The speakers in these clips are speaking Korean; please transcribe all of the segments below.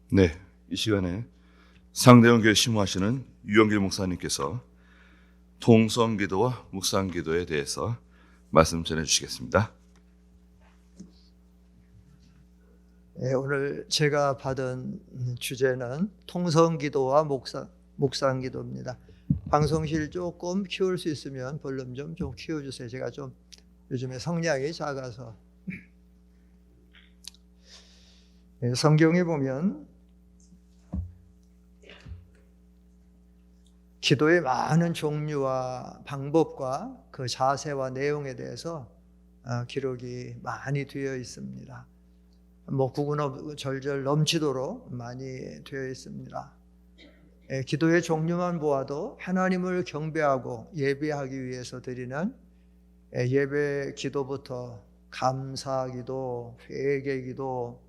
네, 이 시간에 상대원교회 심호하시는 유영길 목사님께서 통성기도와 묵상기도에 대해서 말씀 전해주시겠습니다. 네, 오늘 제가 받은 주제는 통성기도와 묵상기도입니다. 방송실 조금 키울 수 있으면 볼륨 좀 키워주세요. 제가 좀 요즘에 성량이 작아서. 성경에 보면 기도의 많은 종류와 방법과 그 자세와 내용에 대해서 기록이 많이 되어 있습니다. 구구절절 넘치도록 많이 되어 있습니다. 기도의 종류만 보아도 하나님을 경배하고 예배하기 위해서 드리는 예배 기도부터 감사기도, 회개기도,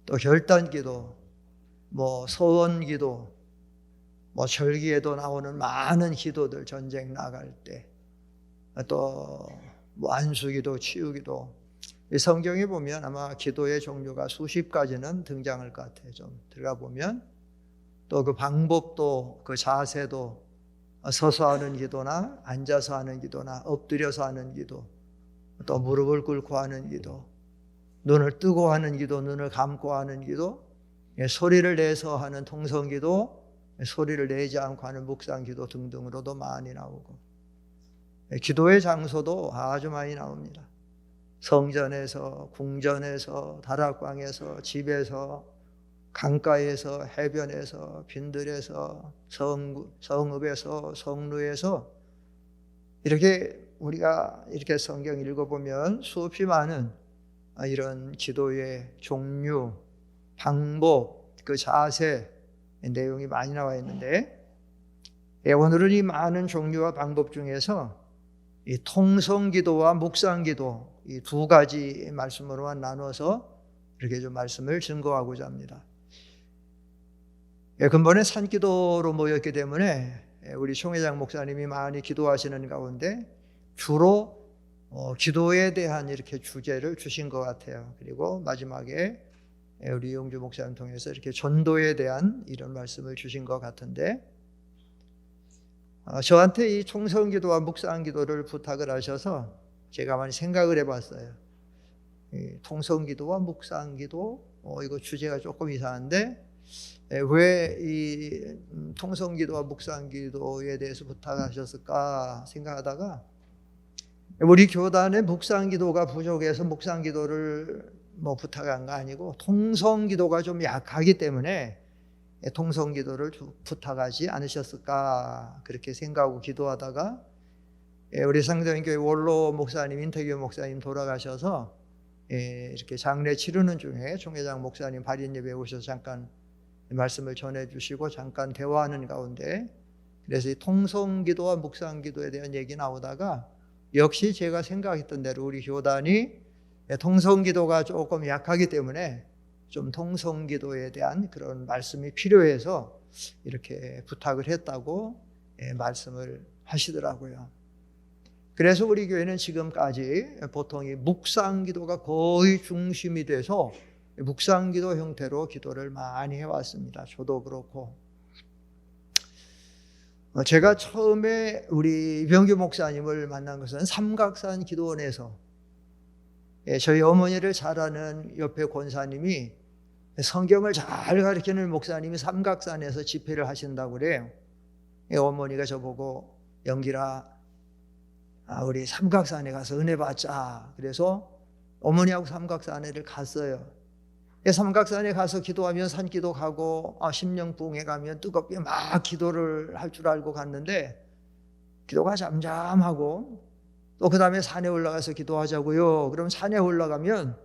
또 결단기도, 서원기도, 절기에도 나오는 많은 기도들, 전쟁 나갈 때, 또 안수기도, 치유기도, 이 성경에 보면 아마 기도의 종류가 수십 가지는 등장할 것 같아요. 좀 들어가 보면 또 그 방법도, 그 자세도, 서서 하는 기도나 앉아서 하는 기도나 엎드려서 하는 기도, 또 무릎을 꿇고 하는 기도, 눈을 뜨고 하는 기도, 눈을 감고 하는 기도, 소리를 내서 하는 통성기도, 소리를 내지 않고 하는 묵상기도 등등으로도 많이 나오고, 기도의 장소도 아주 많이 나옵니다. 성전에서, 궁전에서, 다락방에서, 집에서, 강가에서, 해변에서, 빈들에서, 성읍에서, 성루에서, 이렇게 우리가 이렇게 성경 읽어보면 수없이 많은 이런 기도의 종류, 방법, 그 자세, 내용이 많이 나와 있는데, 오늘은 이 많은 종류와 방법 중에서 이 통성기도와 묵상기도, 이 두 가지 말씀으로만 나눠서 이렇게 좀 말씀을 증거하고자 합니다. 근본에 산기도로 모였기 때문에 우리 총회장 목사님이 많이 기도하시는 가운데 주로 기도에 대한 이렇게 주제를 주신 것 같아요. 그리고 마지막에 우리 이용주 목사님 통해서 이렇게 전도에 대한 이런 말씀을 주신 것 같은데, 저한테 이 통성기도와 묵상기도를 부탁을 하셔서 제가 많이 생각을 해봤어요. 통성기도와 묵상기도, 이거 주제가 조금 이상한데 왜 이 통성기도와 묵상기도에 대해서 부탁하셨을까 생각하다가, 우리 교단의 묵상기도가 부족해서 묵상기도를 부탁한 거 아니고 통성기도가 좀 약하기 때문에 통성기도를 부탁하지 않으셨을까 그렇게 생각하고 기도하다가, 우리 상대원교회 원로 목사님, 인태규 목사님 돌아가셔서 이렇게 장례 치르는 중에 총회장 목사님 발인 예배에 오셔서 잠깐 말씀을 전해주시고 잠깐 대화하는 가운데, 그래서 이 통성기도와 묵상기도에 대한 얘기 나오다가 역시 제가 생각했던 대로 우리 교단이 통성기도가 조금 약하기 때문에 좀 통성기도에 대한 그런 말씀이 필요해서 이렇게 부탁을 했다고 말씀을 하시더라고요. 그래서 우리 교회는 지금까지 보통 이 묵상기도가 거의 중심이 돼서 묵상기도 형태로 기도를 많이 해왔습니다. 저도 그렇고. 제가 처음에 우리 이병규 목사님을 만난 것은 삼각산 기도원에서, 저희 어머니를 잘 아는 옆에 권사님이 성경을 잘 가르치는 목사님이 삼각산에서 집회를 하신다고 그래요. 어머니가 저보고, 영길아, 우리 삼각산에 가서 은혜 받자. 그래서 어머니하고 삼각산에를 갔어요. 삼각산에 가서 기도하면 산기도 가고, 심령부흥회 가면 뜨겁게 막 기도를 할 줄 알고 갔는데 기도가 잠잠하고, 또 그 다음에 산에 올라가서 기도하자고요. 그럼 산에 올라가면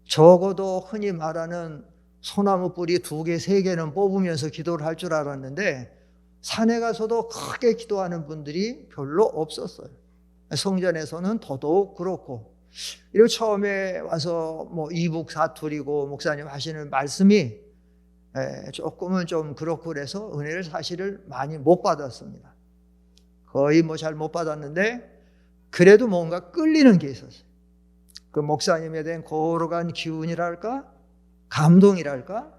적어도 흔히 말하는 소나무 뿌리 2개, 3개는 뽑으면서 기도를 할 줄 알았는데 산에 가서도 크게 기도하는 분들이 별로 없었어요. 성전에서는 더더욱 그렇고, 그리고 처음에 와서 이북사투리고 목사님 하시는 말씀이 조금은 좀 그렇고 그래서 은혜를 사실을 많이 못 받았습니다. 거의 잘 못 받았는데 그래도 뭔가 끌리는 게 있었어요. 그 목사님에 대한 거룩한 기운이랄까, 감동이랄까,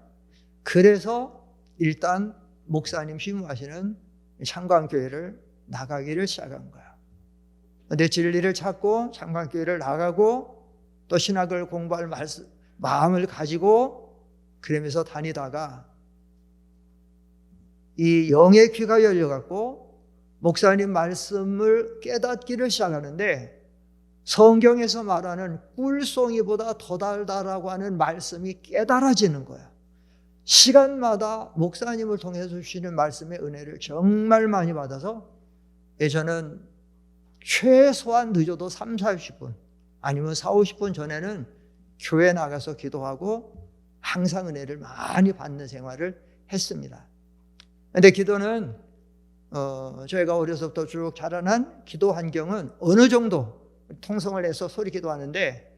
그래서 일단 목사님 심무하시는 창광교회를 나가기를 시작한 거야. 내 진리를 찾고 창광교회를 나가고 또 신학을 공부할 마음을 가지고 그러면서 다니다가 이 영의 귀가 열려갖고 목사님 말씀을 깨닫기를 시작하는데 성경에서 말하는 꿀송이보다 더 달다라고 하는 말씀이 깨달아지는 거야. 시간마다 목사님을 통해서 주시는 말씀의 은혜를 정말 많이 받아서 저는 최소한 늦어도 3, 40분 아니면 4, 50분 전에는 교회 나가서 기도하고 항상 은혜를 많이 받는 생활을 했습니다. 그런데 기도는 저희가 어려서부터 쭉 자라난 기도 환경은 어느 정도 통성을 해서 소리 기도하는데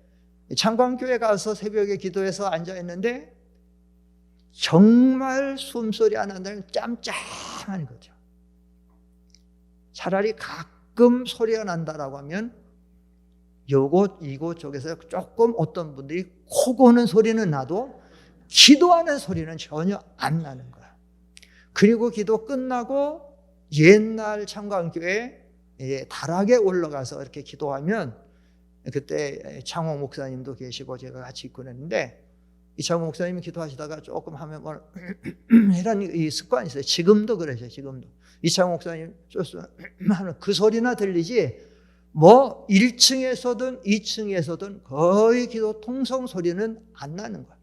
창광교회 가서 새벽에 기도해서 앉아있는데 정말 숨소리 안 난다는 짬짬한 거죠. 차라리 가끔 소리가 난다라고 하면 요곳 이곳 쪽에서 조금 어떤 분들이 코 고는 소리는 나도 기도하는 소리는 전혀 안 나는 거야. 그리고 기도 끝나고 옛날 창광교회 다락에 올라가서 이렇게 기도하면 그때 창홍 목사님도 계시고 제가 같이 있고 그랬는데 이창홍 목사님이 기도하시다가 조금 하면 뭐 이런 이 습관이 있어요. 지금도 그러세요. 지금도 이창홍 목사님 하는 그 소리나 들리지 뭐 1층에서든 2층에서든 거의 기도 통성 소리는 안 나는 거야.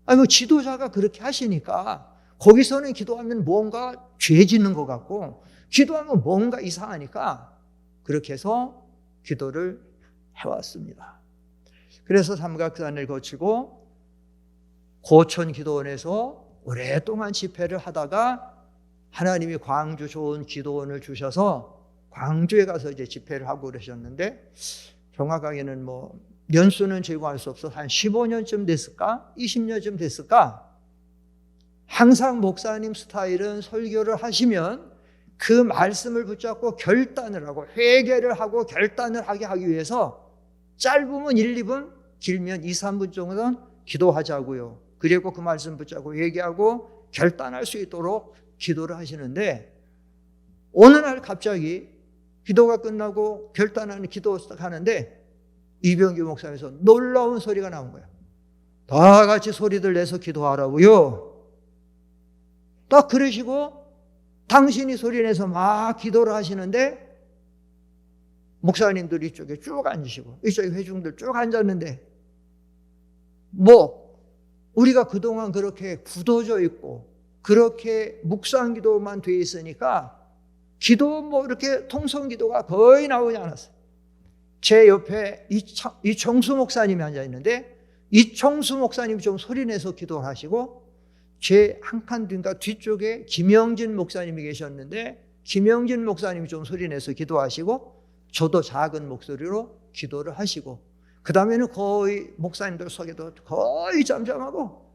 아니 뭐 지도자가 그렇게 하시니까 거기서는 기도하면 뭔가 죄 짓는 것 같고 기도하면 뭔가 이상하니까 그렇게 해서 기도를 해왔습니다. 그래서 삼각산을 거치고 고천기도원에서 오랫동안 집회를 하다가 하나님이 광주 좋은 기도원을 주셔서 광주에 가서 이제 집회를 하고 그러셨는데 정확하게는 뭐 연수는 제공할 수 없어 한 15년쯤 됐을까? 20년쯤 됐을까? 항상 목사님 스타일은 설교를 하시면 그 말씀을 붙잡고 결단을 하고 회개를 하고 결단을 하기 위해서 짧으면 1, 2분 길면 2, 3분 정도는 기도하자고요. 그리고 그 말씀 붙잡고 회개하고 결단할 수 있도록 기도를 하시는데 어느 날 갑자기 기도가 끝나고 결단하는 기도 하는데 이병규 목사님에서 놀라운 소리가 나온 거야. 다 같이 소리들 내서 기도하라고요. 딱 그러시고 당신이 소리 내서 막 기도를 하시는데 목사님들 이쪽에 쭉 앉으시고 이쪽에 회중들 쭉 앉았는데 뭐 우리가 그동안 그렇게 굳어져 있고 그렇게 묵상 기도만 돼 있으니까 기도 뭐 이렇게 통성 기도가 거의 나오지 않았어요. 제 옆에 이청수 목사님이 앉아 있는데 이청수 목사님이 좀 소리 내서 기도를 하시고 제 한 칸 뒤쪽에 김영진 목사님이 계셨는데 김영진 목사님이 좀 소리 내서 기도하시고 저도 작은 목소리로 기도를 하시고 그 다음에는 거의 목사님들 속에도 거의 잠잠하고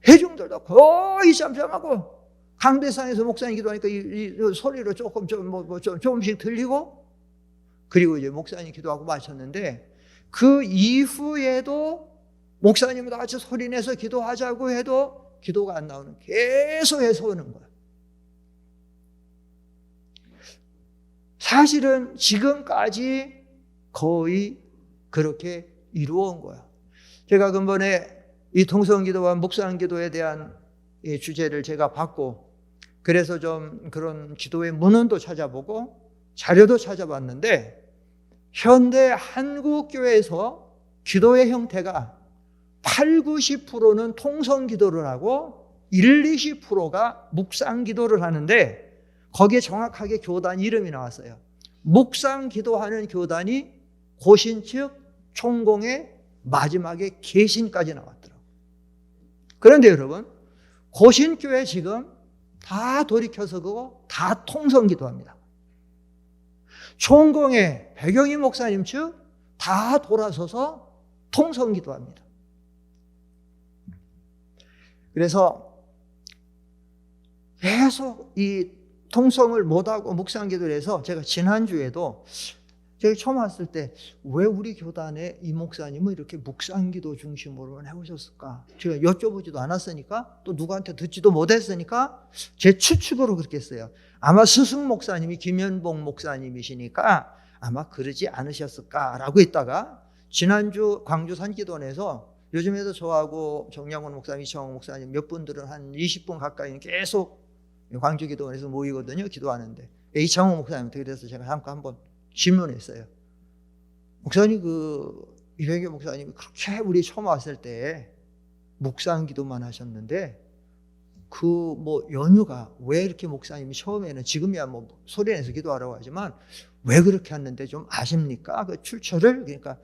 회중들도 거의 잠잠하고 강대상에서 목사님 기도하니까 이 소리로 조금 조금씩 들리고 그리고 이제 목사님 기도하고 마쳤는데 그 이후에도 목사님과 같이 소리 내서 기도하자고 해도 기도가 안 나오는 계속해서 오는 거야. 사실은 지금까지 거의 그렇게 이루어온 거야. 제가 근본에 이 통성기도와 묵상기도에 대한 이 주제를 제가 받고 그래서 좀 그런 기도의 문헌도 찾아보고 자료도 찾아봤는데 현대 한국교회에서 기도의 형태가 8, 90%는 통성기도를 하고 1, 20%가 묵상기도를 하는데 거기에 정확하게 교단 이름이 나왔어요. 묵상기도하는 교단이 고신측 총공의 마지막에 계신까지 나왔더라고요. 그런데 여러분 고신교회 지금 다 돌이켜서 그거 다 통성기도합니다. 총공의 백영희 목사님 측 다 돌아서서 통성기도합니다. 그래서 계속 이 통성을 못하고 묵상기도를 해서 제가 지난주에도 제가 처음 왔을 때 왜 우리 교단에 이 목사님은 이렇게 묵상기도 중심으로 해오셨을까? 제가 여쭤보지도 않았으니까 또 누구한테 듣지도 못했으니까 제 추측으로 그렇게 했어요. 아마 스승 목사님이 김현봉 목사님이시니까 아마 그러지 않으셨을까라고 했다가 지난주 광주 산기도원에서 요즘에도 저하고 정양원 목사님, 이창호 목사님 몇 분들은 한 20분 가까이 계속 광주 기도원에서 모이거든요. 기도하는데 이창호 목사님한테 그래서 제가 잠깐 한번 질문했어요. 목사님, 이병규 목사님이 그렇게 우리 처음 왔을 때 묵상 기도만 하셨는데 연유가 왜 이렇게 목사님이 처음에는 지금이야 소리내서 기도하라고 하지만 왜 그렇게 했는데 좀 아십니까? 그 출처를. 그러니까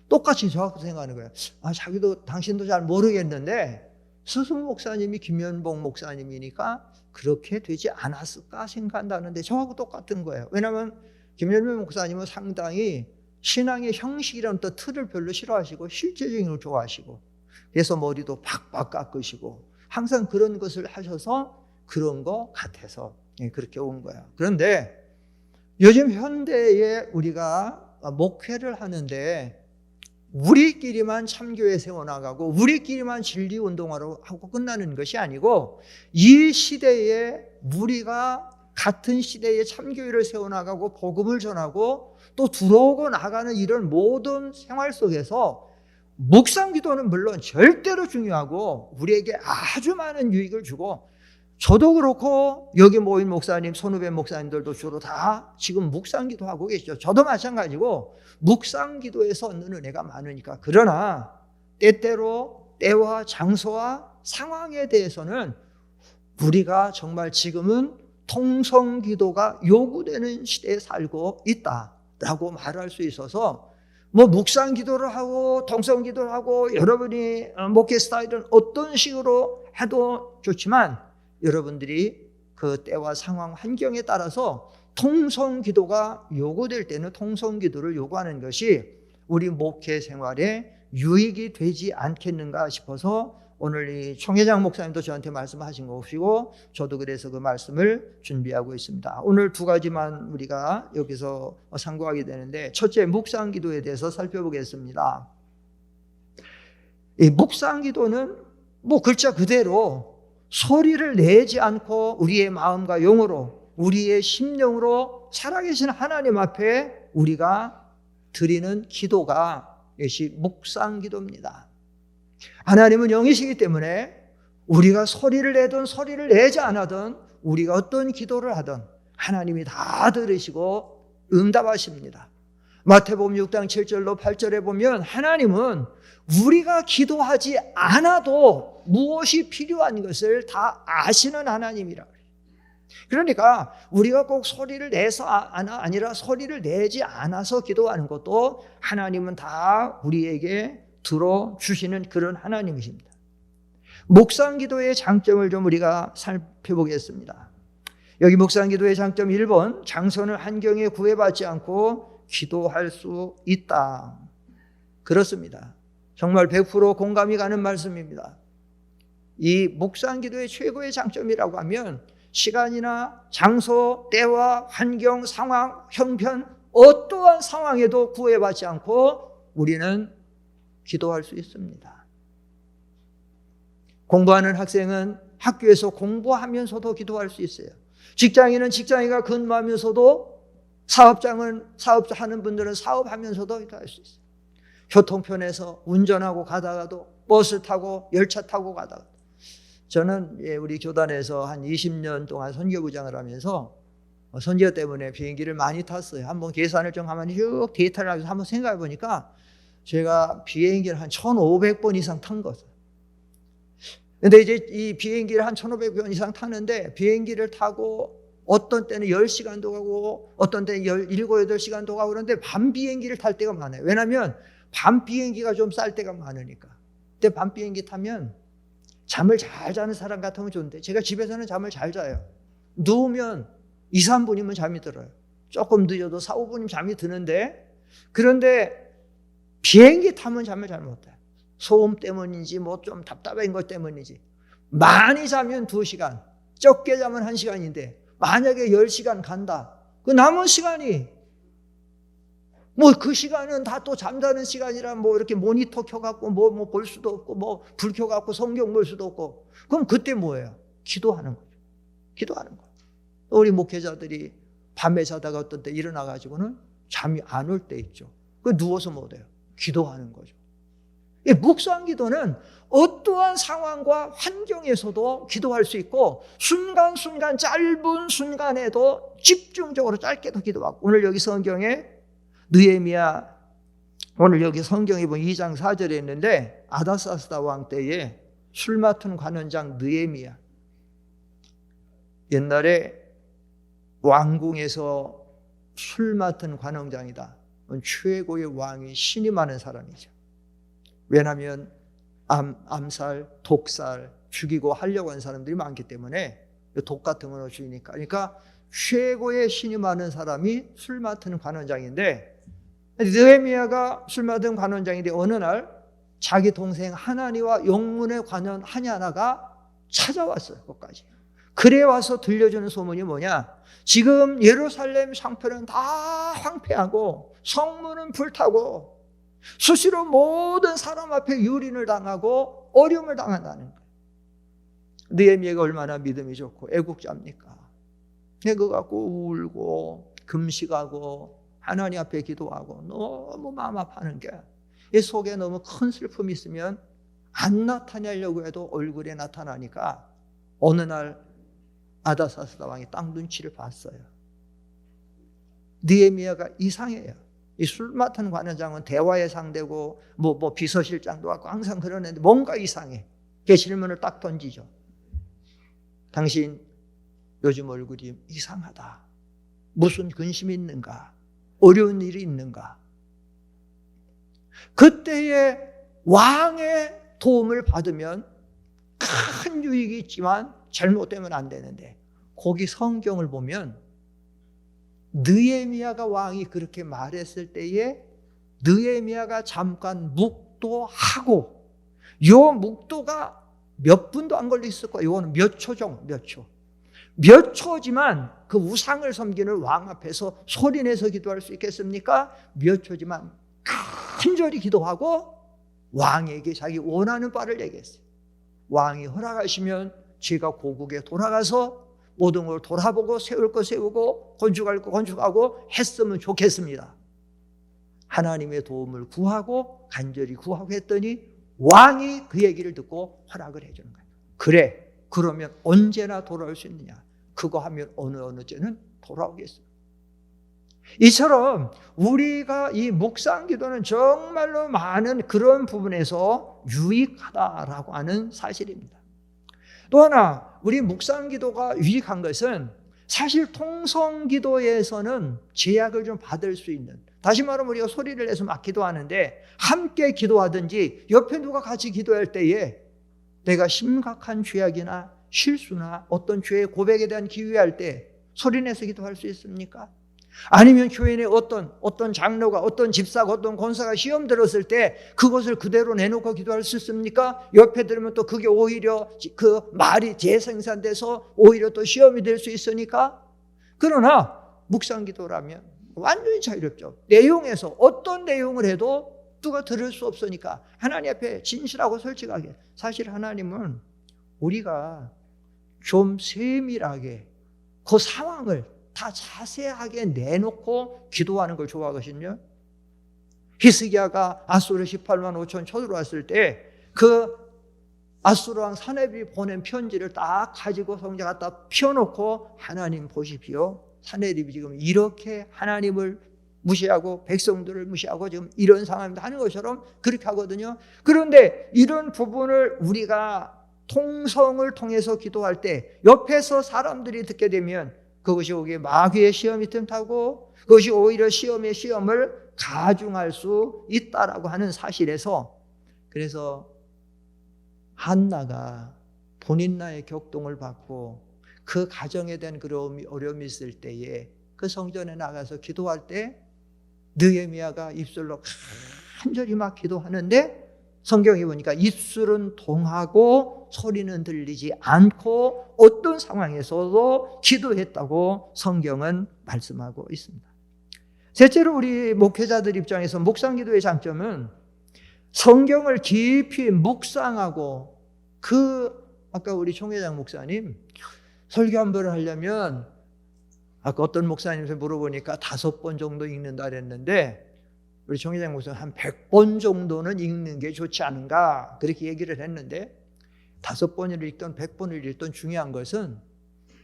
똑같이 저하고 생각하는 거예요. 자기도 당신도 잘 모르겠는데 스승 목사님이 김현봉 목사님이니까 그렇게 되지 않았을까 생각한다는데 저하고 똑같은 거예요. 왜냐하면 김현봉 목사님은 상당히 신앙의 형식이라는 또 틀을 별로 싫어하시고 실제적인 걸 좋아하시고 그래서 머리도 팍팍 깎으시고 항상 그런 것을 하셔서 그런 것 같아서 그렇게 온 거예요. 그런데 요즘 현대에 우리가 목회를 하는데 우리끼리만 참교회 세워나가고 우리끼리만 진리운동하러 하고 끝나는 것이 아니고 이 시대에 우리가 같은 시대에 참교회를 세워나가고 복음을 전하고 또 들어오고 나가는 이런 모든 생활 속에서 묵상기도는 물론 절대로 중요하고 우리에게 아주 많은 유익을 주고 저도 그렇고 여기 모인 목사님, 선후배 목사님들도 주로 다 지금 묵상기도 하고 계시죠. 저도 마찬가지고 묵상기도에서 얻는 은혜가 많으니까. 그러나 때때로 때와 장소와 상황에 대해서는 우리가 정말 지금은 통성기도가 요구되는 시대에 살고 있다라고 말할 수 있어서 묵상기도를 하고 통성기도를 하고 여러분이 목회 스타일은 어떤 식으로 해도 좋지만 여러분들이 그 때와 상황 환경에 따라서 통성기도가 요구될 때는 통성기도를 요구하는 것이 우리 목회 생활에 유익이 되지 않겠는가 싶어서 오늘 이 총회장 목사님도 저한테 말씀하신 것이고 저도 그래서 그 말씀을 준비하고 있습니다. 오늘 두 가지만 우리가 여기서 상고하게 되는데 첫째, 묵상기도에 대해서 살펴보겠습니다. 이 묵상기도는 글자 그대로 소리를 내지 않고 우리의 마음과 영으로 우리의 심령으로 살아계신 하나님 앞에 우리가 드리는 기도가 이것이 묵상기도입니다. 하나님은 영이시기 때문에 우리가 소리를 내든 소리를 내지 않아든 우리가 어떤 기도를 하든 하나님이 다 들으시고 응답하십니다. 마태복음 6장 7절로 8절에 보면 하나님은 우리가 기도하지 않아도 무엇이 필요한 것을 다 아시는 하나님이라. 그러니까 우리가 꼭 소리를 내서 아니라 소리를 내지 않아서 기도하는 것도 하나님은 다 우리에게 들어주시는 그런 하나님이십니다. 묵상기도의 장점을 좀 우리가 살펴보겠습니다. 여기 묵상기도의 장점 1번, 장소는 환경에 구애받지 않고 기도할 수 있다. 그렇습니다. 정말 100% 공감이 가는 말씀입니다. 이 묵상기도의 최고의 장점이라고 하면 시간이나 장소, 때와 환경, 상황, 형편 어떠한 상황에도 구애받지 않고 우리는 기도할 수 있습니다. 공부하는 학생은 학교에서 공부하면서도 기도할 수 있어요. 직장인은 직장인과 근무하면서도 사업하는 분들은 사업하면서도 기도할 수 있어요. 교통편에서 운전하고 가다가도 버스 타고 열차 타고 가다가 저는 우리 교단에서 한 20년 동안 선교부장을 하면서 선교 때문에 비행기를 많이 탔어요. 한번 계산을 좀 하면 쭉 데이터를 하면서 한번 생각해 보니까 제가 비행기를 한 1,500번 이상 탄 거죠. 근데 이제 이 비행기를 한 1,500번 이상 타는데 비행기를 타고 어떤 때는 10시간도 가고 어떤 때는 17, 8시간도 가고 그런데 밤 비행기를 탈 때가 많아요. 왜냐하면 밤 비행기가 좀 쌀 때가 많으니까. 근데 밤 비행기 타면 잠을 잘 자는 사람 같으면 좋은데 제가 집에서는 잠을 잘 자요. 누우면 2, 3분이면 잠이 들어요. 조금 늦어도 4, 5분이면 잠이 드는데 그런데 비행기 타면 잠을 잘 못 자요. 소음 때문인지 좀 답답한 것 때문인지 많이 자면 2시간, 적게 자면 1시간인데 만약에 10시간 간다. 그 남은 시간이 뭐 그 시간은 다 또 잠자는 시간이라 뭐 이렇게 모니터 켜갖고 뭐 볼 수도 없고 뭐 불 켜갖고 성경 볼 수도 없고. 그럼 그때 뭐예요? 기도하는 거죠. 기도하는 거예요. 우리 목회자들이 밤에 자다가 어떤 때 일어나가지고는 잠이 안 올 때 있죠. 그 누워서 뭐 돼요? 기도하는 거죠. 이 묵상 기도는 어떠한 상황과 환경에서도 기도할 수 있고 순간순간 짧은 순간에도 집중적으로 짧게도 기도하고 오늘 여기 성경에 느헤미야 오늘 여기 성경에 보면 2장 4절에 있는데 아다사스다 왕 때에 술 맡은 관원장 느헤미야 옛날에 왕궁에서 술 맡은 관원장이다. 최고의 왕이 신이 많은 사람이죠. 왜냐하면 암살, 독살, 죽이고 하려고 하는 사람들이 많기 때문에 독 같은 걸 죽이니까. 그러니까 최고의 신이 많은 사람이 술 맡은 관원장인데 느헤미야가 술 맡은 관원장인데 어느 날 자기 동생 하나니와 영문의 관원 하냐나가 찾아왔어요. 거기까지. 그래 와서 들려주는 소문이 뭐냐? 지금 예루살렘 상표는 다 황폐하고 성문은 불타고 수시로 모든 사람 앞에 유린을 당하고 어려움을 당한다는 거예요. 느헤미야가 얼마나 믿음이 좋고 애국자입니까? 그거 갖고 울고 금식하고 하나님 앞에 기도하고 너무 마음 아파하는 게 이 속에 너무 큰 슬픔이 있으면 안 나타내려고 해도 얼굴에 나타나니까 어느 날 아다사스다 왕이 땅 눈치를 봤어요. 느헤미야가 이상해요. 이 술 맡은 관원장은 대화의 상대고 뭐 비서실장도 왔고 항상 그러는데 뭔가 이상해. 그 질문을 딱 던지죠. 당신 요즘 얼굴이 이상하다. 무슨 근심이 있는가? 어려운 일이 있는가? 그때의 왕의 도움을 받으면 큰 유익이 있지만 잘못되면 안 되는데 거기 성경을 보면 느헤미야가 왕이 그렇게 말했을 때에 느헤미야가 잠깐 묵도하고 요 묵도가 몇 분도 안 걸렸을 거예요. 이거는 몇 초죠. 몇 초지만 그 우상을 섬기는 왕 앞에서 소리내서 기도할 수 있겠습니까? 몇 초지만 간절히 기도하고 왕에게 자기 원하는 바를 얘기했어요. 왕이 허락하시면 제가 고국에 돌아가서 모든 걸 돌아보고 세울 거 세우고 건축할 거 건축하고 했으면 좋겠습니다. 하나님의 도움을 구하고 간절히 구하고 했더니 왕이 그 얘기를 듣고 허락을 해주는 거예요. 그래, 그러면 언제나 돌아올 수 있느냐? 그거 하면 어느 때는 돌아오겠어요. 이처럼 우리가 이 묵상 기도는 정말로 많은 그런 부분에서 유익하다라고 하는 사실입니다. 또 하나 우리 묵상 기도가 유익한 것은 사실 통성 기도에서는 제약을 좀 받을 수 있는, 다시 말하면 우리가 소리를 내서 막 기도하는데 함께 기도하든지 옆에 누가 같이 기도할 때에 내가 심각한 죄악이나 실수나 어떤 죄의 고백에 대한 기회할 때 소리내서 기도할 수 있습니까? 아니면 교회 내 어떤 장로가 어떤 집사가 어떤 권사가 시험 들었을 때 그것을 그대로 내놓고 기도할 수 있습니까? 옆에 들으면 또 그게 오히려 그 말이 재생산돼서 오히려 또 시험이 될 수 있으니까. 그러나 묵상 기도라면 완전히 자유롭죠. 내용에서 어떤 내용을 해도 누가 들을 수 없으니까 하나님 앞에 진실하고 솔직하게. 사실 하나님은 우리가 좀 세밀하게 그 상황을 다 자세하게 내놓고 기도하는 걸 좋아하거든요. 히스기야가 아수르 18만 5천 쳐들어왔을 때 그 아수르 왕 사네립이 보낸 편지를 딱 가지고 성전 갖다 펴놓고 하나님 보십시오. 사네립이 지금 이렇게 하나님을 무시하고 백성들을 무시하고 지금 이런 상황입니다 하는 것처럼 그렇게 하거든요. 그런데 이런 부분을 우리가 통성을 통해서 기도할 때 옆에서 사람들이 듣게 되면 그것이 오히려 마귀의 시험이 틈타고 그것이 오히려 시험의 시험을 가중할 수 있다라고 하는 사실에서, 그래서 한나가 본인 나의 격동을 받고 그 가정에 대한 어려움이 있을 때에 그 성전에 나가서 기도할 때 느헤미야가 입술로 간절히 막 기도하는데 성경에 보니까 입술은 동하고 소리는 들리지 않고 어떤 상황에서도 기도했다고 성경은 말씀하고 있습니다. 셋째로 우리 목회자들 입장에서 묵상기도의 장점은 성경을 깊이 묵상하고 아까 우리 총회장 목사님 설교 한 번을 하려면 아까 어떤 목사님한테 물어보니까 5번 정도 읽는다 그랬는데 우리 총회장 목사님 한 100번 정도는 읽는 게 좋지 않은가 그렇게 얘기를 했는데 5번을 읽든 100번을 읽든 중요한 것은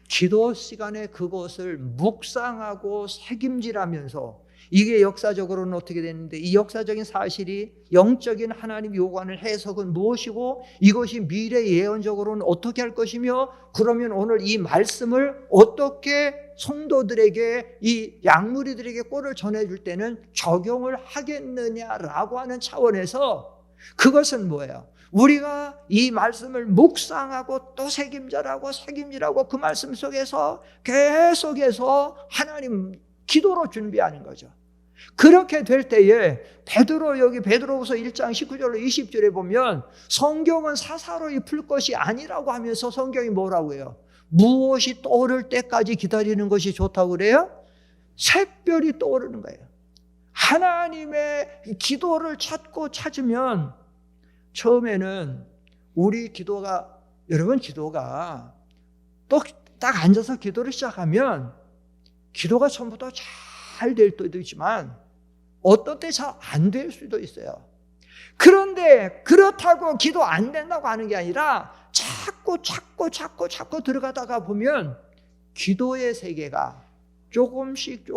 기도 시간에 그것을 묵상하고 책임질하면서 이게 역사적으로는 어떻게 됐는데 이 역사적인 사실이 영적인 하나님 요구하는 해석은 무엇이고 이것이 미래 예언적으로는 어떻게 할 것이며 그러면 오늘 이 말씀을 어떻게 성도들에게 이 양무리들에게 꼴을 전해줄 때는 적용을 하겠느냐라고 하는 차원에서 그것은 뭐예요? 우리가 이 말씀을 묵상하고 또 책임질하고 그 말씀 속에서 계속해서 하나님 기도로 준비하는 거죠. 그렇게 될 때에 여기 베드로후서 1장 19절로 20절에 보면 성경은 사사로이 풀 것이 아니라고 하면서 성경이 뭐라고 해요? 무엇이 떠오를 때까지 기다리는 것이 좋다고 그래요? 샛별이 떠오르는 거예요. 하나님의 기도를 찾으면 처음에는 우리 여러분 기도가 또 딱 앉아서 기도를 시작하면 기도가 처음부터 잘 될 때도 있지만 어떤 때 잘 안 될 수도 있어요. 그런데 그렇다고 기도 안 된다고 하는 게 아니라 자꾸 들어가다가 보면 기도의 세계가 조금씩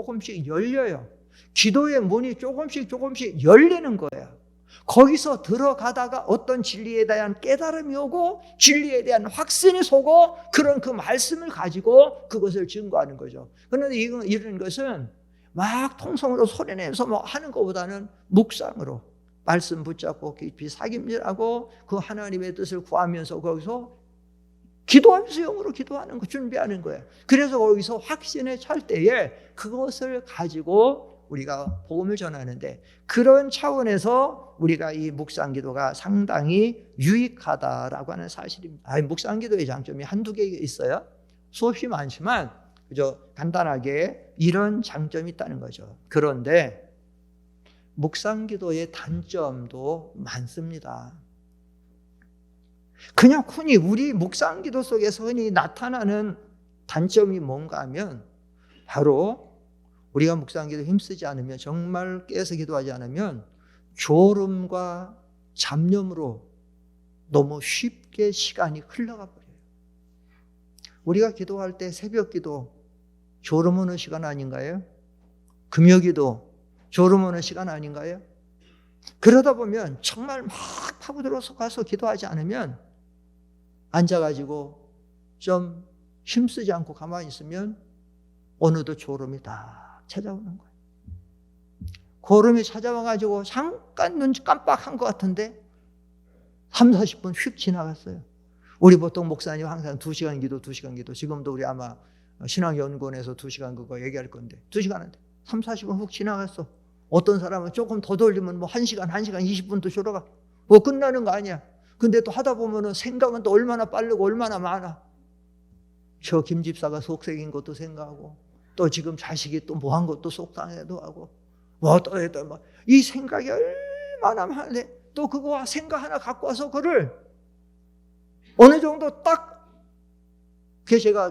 열려요. 기도의 문이 조금씩 열리는 거예요. 거기서 들어가다가 어떤 진리에 대한 깨달음이 오고 진리에 대한 확신이 서고 그런 그 말씀을 가지고 그것을 증거하는 거죠. 그런데 이런 것은 막 통성으로 소리내서 뭐 하는 것보다는 묵상으로 말씀 붙잡고 깊이 사김질하고 그 하나님의 뜻을 구하면서 거기서 기도하면서 영으로 기도하는 거 준비하는 거예요. 그래서 거기서 확신에 찰 때에 그것을 가지고 우리가 복음을 전하는데 그런 차원에서 우리가 이 묵상기도가 상당히 유익하다라고 하는 사실입니다. 묵상기도의 장점이 한두 개 있어요. 수없이 많지만 그저 간단하게 이런 장점이 있다는 거죠. 그런데 묵상기도의 단점도 많습니다. 그냥 흔히 우리 묵상기도 속에서 흔히 나타나는 단점이 뭔가 하면 바로 우리가 묵상기도 힘쓰지 않으면 정말 깨서 기도하지 않으면 졸음과 잡념으로 너무 쉽게 시간이 흘러가 버려요. 우리가 기도할 때 새벽기도 졸음 오는 시간 아닌가요? 금요기도 졸음 오는 시간 아닌가요? 그러다 보면 정말 막 파고들어서 가서 기도하지 않으면 앉아가지고 좀 힘쓰지 않고 가만히 있으면 어느덧 졸음이 다 찾아오는 거예요. 졸음이 찾아와가지고 잠깐 눈 깜빡한 것 같은데 3, 40분 휙 지나갔어요. 우리 보통 목사님 항상 2시간 기도 지금도 우리 아마 신앙연구원에서 2시간 그거 얘기할 건데 2시간 한데 3, 40분 훅 지나갔어. 어떤 사람은 조금 더 돌리면 뭐 1시간 20분도 졸아가. 뭐 끝나는 거 아니야. 근데 또 하다 보면은 생각은 또 얼마나 빠르고 얼마나 많아. 저 김 집사가 속색인 것도 생각하고 또 지금 자식이 또 뭐 한 것도 속상해도 하고 뭐 또 해도 막 이 생각이 얼마나 많은데 또 그거 생각 하나 갖고 와서 그를 어느 정도 딱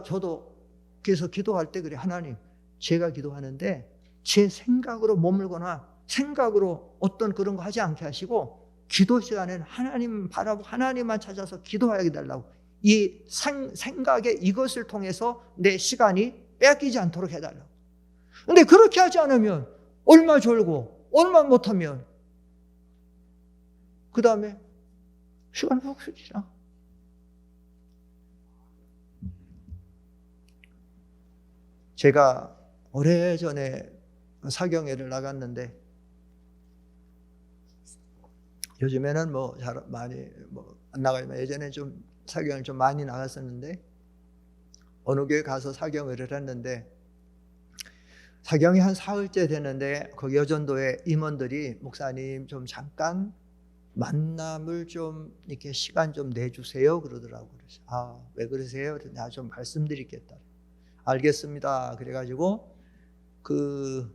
저도 그래서 기도할 때 그래. 하나님 제가 기도하는데 제 생각으로 머물거나 생각으로 어떤 그런 거 하지 않게 하시고 기도 시간에는 하나님 바라보고 하나님만 찾아서 기도하게 달라고 이 생각의 이것을 통해서 내 시간이 빼앗기지 않도록 해달라고. 근데 그렇게 하지 않으면 얼마 졸고 얼마 못하면 그 다음에 시간이 훅 지나. 제가 오래전에 사경회를 나갔는데 요즘에는 뭐 잘 많이 안 나가지만 예전에 좀 사경을 좀 많이 나갔었는데 어느 교회 가서 사경회를 했는데 사경이 한 사흘째 됐는데 거기 여전도의 임원들이 목사님 좀 잠깐 만남을 좀 이렇게 시간 좀 내주세요 그러더라고요. 그래서 왜 그러세요? 내가 좀 말씀드리겠다. 알겠습니다. 그래가지고 그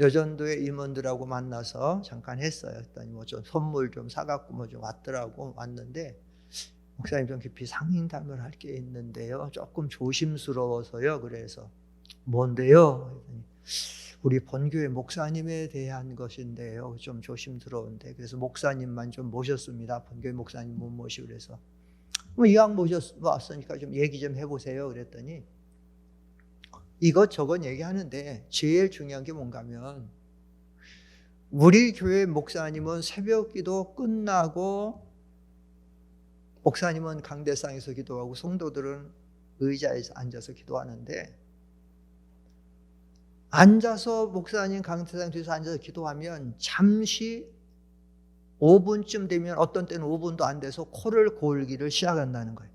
여전도의 임원들하고 만나서 잠깐 했어요. 했더니 뭐 좀 선물 좀 사갖고 뭐 좀 왔더라고. 왔는데 목사님 좀 깊이 상담을 할 게 있는데요. 조금 조심스러워서요. 그래서 뭔데요? 했더니 우리 본교회 목사님에 대한 것인데요. 좀 조심스러운데 그래서 목사님만 좀 모셨습니다. 본교회 목사님 못 모시고 그래서 뭐 이왕 왔으니까 좀 얘기 좀 해보세요. 그랬더니 이것저것 얘기하는데 제일 중요한 게 뭔가 하면 우리 교회 목사님은 새벽기도 끝나고 목사님은 강대상에서 기도하고 성도들은 의자에서 앉아서 기도하는데 앉아서 목사님 강대상 뒤에서 앉아서 기도하면 잠시 5분쯤 되면 어떤 때는 5분도 안 돼서 코를 골기를 시작한다는 거예요.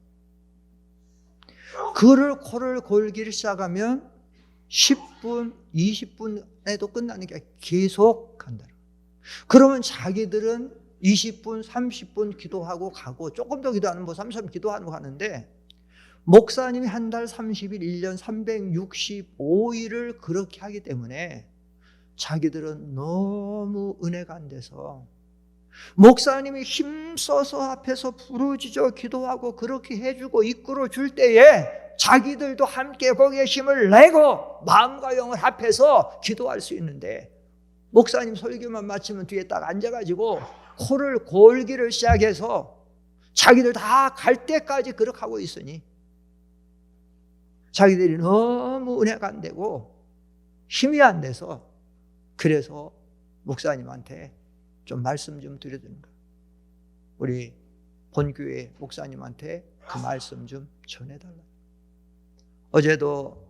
코를 골기를 시작하면 10분, 20분에도 끝나는 게 계속 간다는 거예요. 그러면 자기들은 20분, 30분 기도하고 가고 조금 더 기도하는 뭐 30분 기도하고 가는데 목사님이 한 달 30일, 1년 365일을 그렇게 하기 때문에 자기들은 너무 은혜가 안 돼서 목사님이 힘써서 앞에서 부르짖어 기도하고 그렇게 해주고 이끌어 줄 때에 자기들도 함께 거기에 힘을 내고 마음과 영을 합해서 기도할 수 있는데 목사님 설교만 마치면 뒤에 딱 앉아가지고 코를 골기를 시작해서 자기들 다 갈 때까지 그렇게 하고 있으니 자기들이 너무 은혜가 안 되고 힘이 안 돼서 그래서 목사님한테 좀 말씀 좀 드려주는 거예요. 우리 본교회 목사님한테 그 말씀 좀 전해달라. 어제도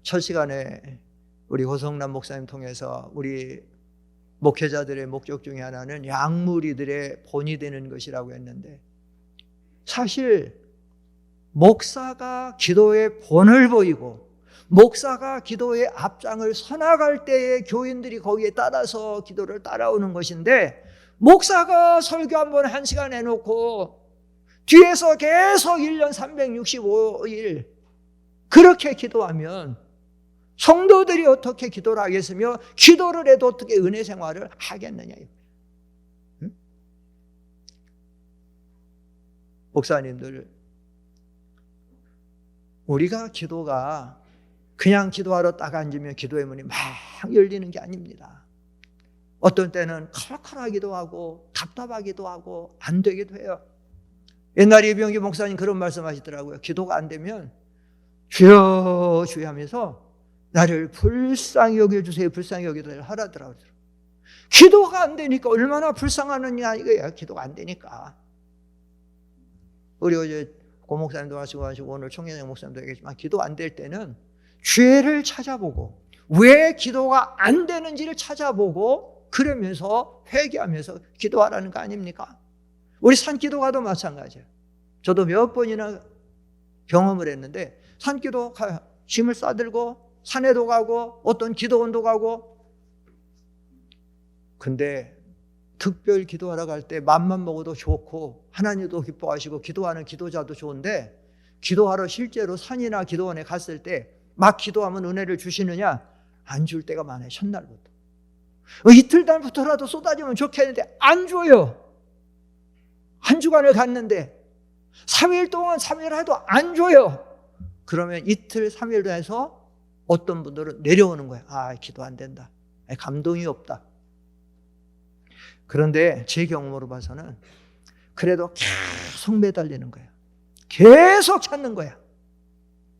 첫 시간에 우리 고성남 목사님 통해서 우리 목회자들의 목적 중에 하나는 양무리들의 본이 되는 것이라고 했는데 사실 목사가 기도의 본을 보이고 목사가 기도의 앞장을 서나갈 때에 교인들이 거기에 따라서 기도를 따라오는 것인데 목사가 설교 한 번 1시간 해놓고 뒤에서 계속 1년 365일 그렇게 기도하면 성도들이 어떻게 기도를 하겠으며 기도를 해도 어떻게 은혜 생활을 하겠느냐. 응? 목사님들 우리가 기도가 그냥 기도하러 딱 앉으면 기도의 문이 막 열리는 게 아닙니다. 어떤 때는 칼칼하기도 하고 답답하기도 하고 안 되기도 해요. 옛날에 이병기 목사님 그런 말씀하시더라고요. 기도가 안 되면 주여 주여 하면서 나를 불쌍히 여겨주세요. 불쌍히 여겨주세요 하라더라고요. 기도가 안 되니까 얼마나 불쌍하느냐 이거예요. 기도가 안 되니까. 우리 어제 고 목사님도 하시고 오늘 총회장 목사님도 얘기했지만 기도 안 될 때는 죄를 찾아보고 왜 기도가 안 되는지를 찾아보고 그러면서 회개하면서 기도하라는 거 아닙니까? 우리 산기도가도 마찬가지예요. 저도 몇 번이나 경험을 했는데 산기도 가요. 짐을 싸들고 산에도 가고 어떤 기도원도 가고 근데 특별 기도하러 갈 때 맘만 먹어도 좋고 하나님도 기뻐하시고 기도하는 기도자도 좋은데 기도하러 실제로 산이나 기도원에 갔을 때 막 기도하면 은혜를 주시느냐? 안 줄 때가 많아요. 첫날부터. 이틀 날부터라도 쏟아지면 좋겠는데 안 줘요. 한 주간을 갔는데 3일 동안 3일 해도 안 줘요. 그러면 이틀 3일 해서 어떤 분들은 내려오는 거예요. 아, 기도 안 된다. 감동이 없다. 그런데 제 경험으로 봐서는 그래도 계속 매달리는 거예요. 계속 찾는 거야.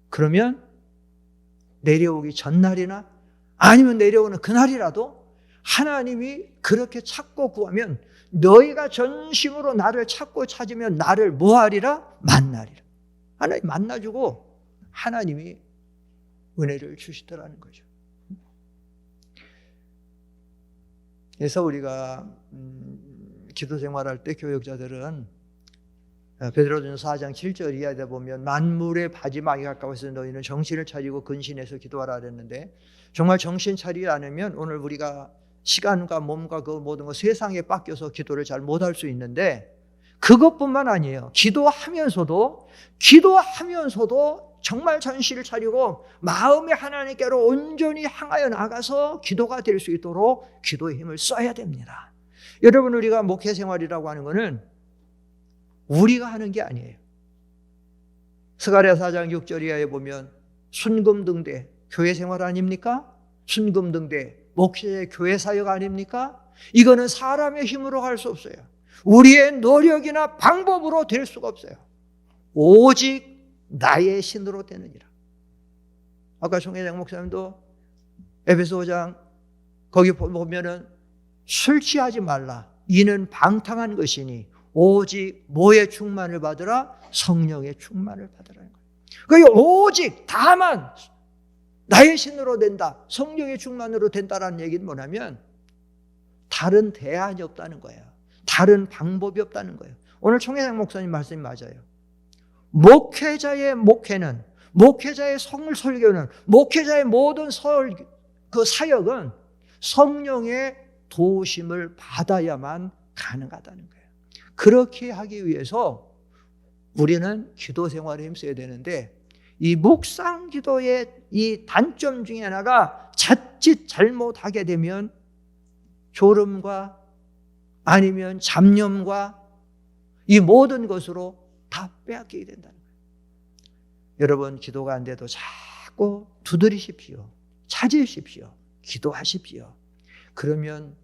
그러면 내려오기 전날이나 아니면 내려오는 그날이라도 하나님이 그렇게 찾고 구하면 너희가 전심으로 나를 찾고 찾으면 나를 뭐하리라? 만나리라. 하나님 만나주고 하나님이 은혜를 주시더라는 거죠. 그래서 우리가 기도 생활할 때 교역자들은 베드로전서 4장 7절 이하에 보면 만물의 마지막에 가까워서 너희는 정신을 차리고 근신해서 기도하라 그랬는데 정말 정신 차리지 않으면 오늘 우리가 시간과 몸과 그 모든 거 세상에 뺏겨서 기도를 잘 못할 수 있는데 그것뿐만 아니에요. 기도하면서도 정말 전시를 차리고 마음의 하나님께로 온전히 향하여 나가서 기도가 될 수 있도록 기도의 힘을 써야 됩니다. 여러분, 우리가 목회 생활이라고 하는 것은 우리가 하는 게 아니에요. 스가랴 4장 6절 이하에 보면 순금등대 교회 생활 아닙니까? 순금등대 목회의 교회 사역 아닙니까? 이거는 사람의 힘으로 할 수 없어요. 우리의 노력이나 방법으로 될 수가 없어요. 오직 나의 신으로 되느니라. 아까 송혜장 목사님도 에베소 5장 거기 보면은 술 취하지 말라. 이는 방탕한 것이니 오직 뭐의 충만을 받으라? 성령의 충만을 받으라는 거예요. 그게 오직 다만 나의 신으로 된다. 성령의 충만으로 된다라는 얘기는 뭐냐면 다른 대안이 없다는 거예요. 다른 방법이 없다는 거예요. 오늘 총회장 목사님 말씀이 맞아요. 목회자의 목회는, 목회자의 성을 설교는, 목회자의 모든 그 사역은 성령의 도우심을 받아야만 가능하다는 거예요. 그렇게 하기 위해서 우리는 기도 생활에 힘써야 되는데, 이 묵상 기도의 이 단점 중에 하나가 자칫 잘못하게 되면 졸음과 아니면 잡념과 이 모든 것으로 다 빼앗기게 된다는 거예요. 여러분, 기도가 안 돼도 자꾸 두드리십시오. 찾으십시오. 기도하십시오. 그러면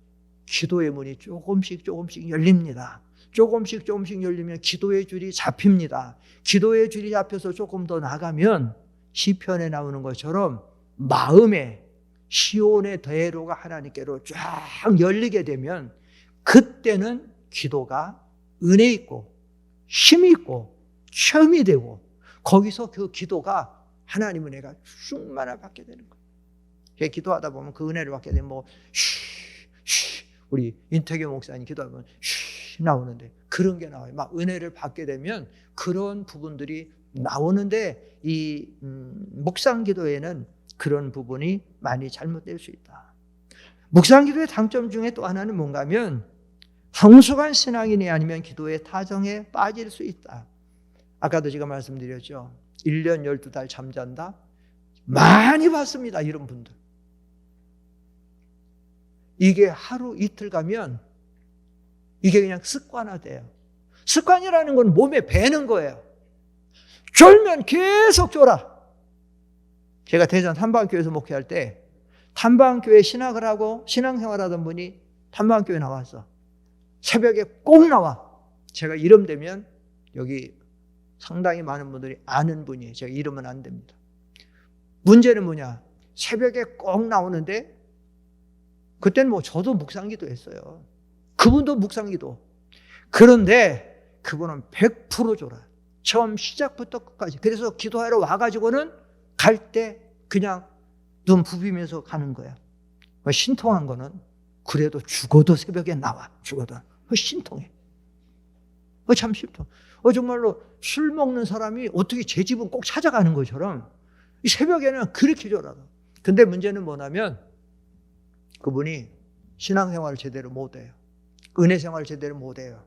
기도의 문이 조금씩 열립니다. 조금씩 열리면 기도의 줄이 잡힙니다. 기도의 줄이 잡혀서 조금 더 나가면 시편에 나오는 것처럼 마음에 시온의 대로가 하나님께로 쫙 열리게 되면 그때는 기도가 은혜 있고 힘이 있고 체험이 되고 거기서 그 기도가 하나님 은혜가 충만을 받게 되는 거예요. 기도하다 보면 그 은혜를 받게 되면 뭐 우리 인태교 목사님 기도하면 나오는데 그런 게 나와요. 막 은혜를 받게 되면 그런 부분들이 나오는데 이 묵상 기도에는 그런 부분이 많이 잘못될 수 있다. 묵상 기도의 장점 중에 또 하나는 뭔가 하면 성숙한 신앙인이 아니면 기도의 타정에 빠질 수 있다. 아까도 제가 말씀드렸죠. 1년 12달 잠잔다. 많이 봤습니다. 이런 분들. 이게 하루 이틀 가면 이게 그냥 습관화돼요. 습관이라는 건 몸에 배는 거예요. 졸면 계속 졸아. 제가 대전 탐방교회에서 목회할 때 탐방교회 신학을 하고 신앙생활하던 분이 탐방교회 나왔어. 새벽에 꼭 나와. 제가 이름 되면 여기 상당히 많은 분들이 아는 분이에요. 제가 이름은 안 됩니다. 문제는 뭐냐? 새벽에 꼭 나오는데 그때는 뭐 저도 묵상기도 했어요. 그분도 묵상기도. 그런데 그분은 100% 졸아요. 처음 시작부터 끝까지. 그래서 기도하러 와가지고는 갈 때 그냥 눈 부비면서 가는 거야. 신통한 거는 그래도 죽어도 새벽에 나와. 죽어도. 신통해. 참 신통. 정말로 술 먹는 사람이 어떻게 제 집은 꼭 찾아가는 것처럼 이 새벽에는 그렇게 졸아요. 근데 문제는 뭐냐면 그분이 신앙생활을 제대로 못해요. 은혜생활을 제대로 못해요.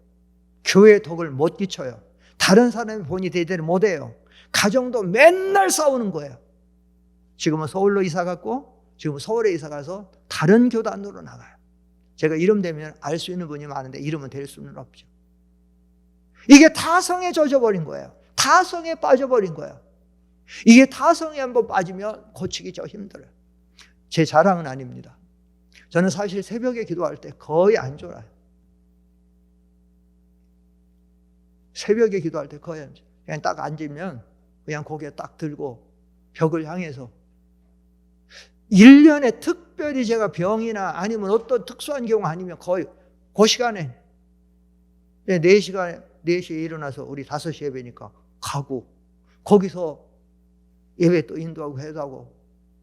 교회의 덕을 못 끼쳐요. 다른 사람의 본이 제대로 못해요. 가정도 맨날 싸우는 거예요. 지금은 서울로 이사 갔고 지금 서울에 이사 가서 다른 교단으로 나가요. 제가 이름 되면 알 수 있는 분이 많은데 이름은 될 수는 없죠. 이게 타성에 젖어버린 거예요. 타성에 빠져버린 거예요. 이게 타성에 한번 빠지면 고치기 좀 힘들어요. 제 자랑은 아닙니다. 저는 사실 새벽에 기도할 때 거의 안 졸아요. 새벽에 기도할 때 거의 안 졸아요. 그냥 딱 앉으면 그냥 고개 딱 들고 벽을 향해서 1년에 특별히 제가 병이나 아니면 어떤 특수한 경우 아니면 거의 그 시간에 4시에 일어나서 우리 5시 예배니까 가고 거기서 예배 또 인도하고 해도하고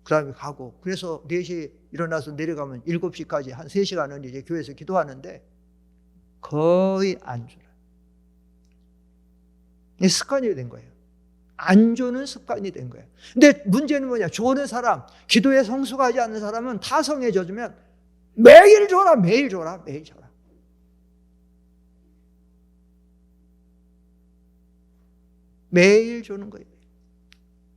그 다음에 가고 그래서 4시에 일어나서 내려가면 7시까지 한 3시간은 이제 교회에서 기도하는데 거의 안 졸아요. 이게 습관이 된 거예요. 안 조는 습관이 된 거예요. 근데 문제는 뭐냐? 조는 사람, 기도에 성숙하지 않는 사람은 타성에 젖으면 매일 졸아. 매일 조는 거예요.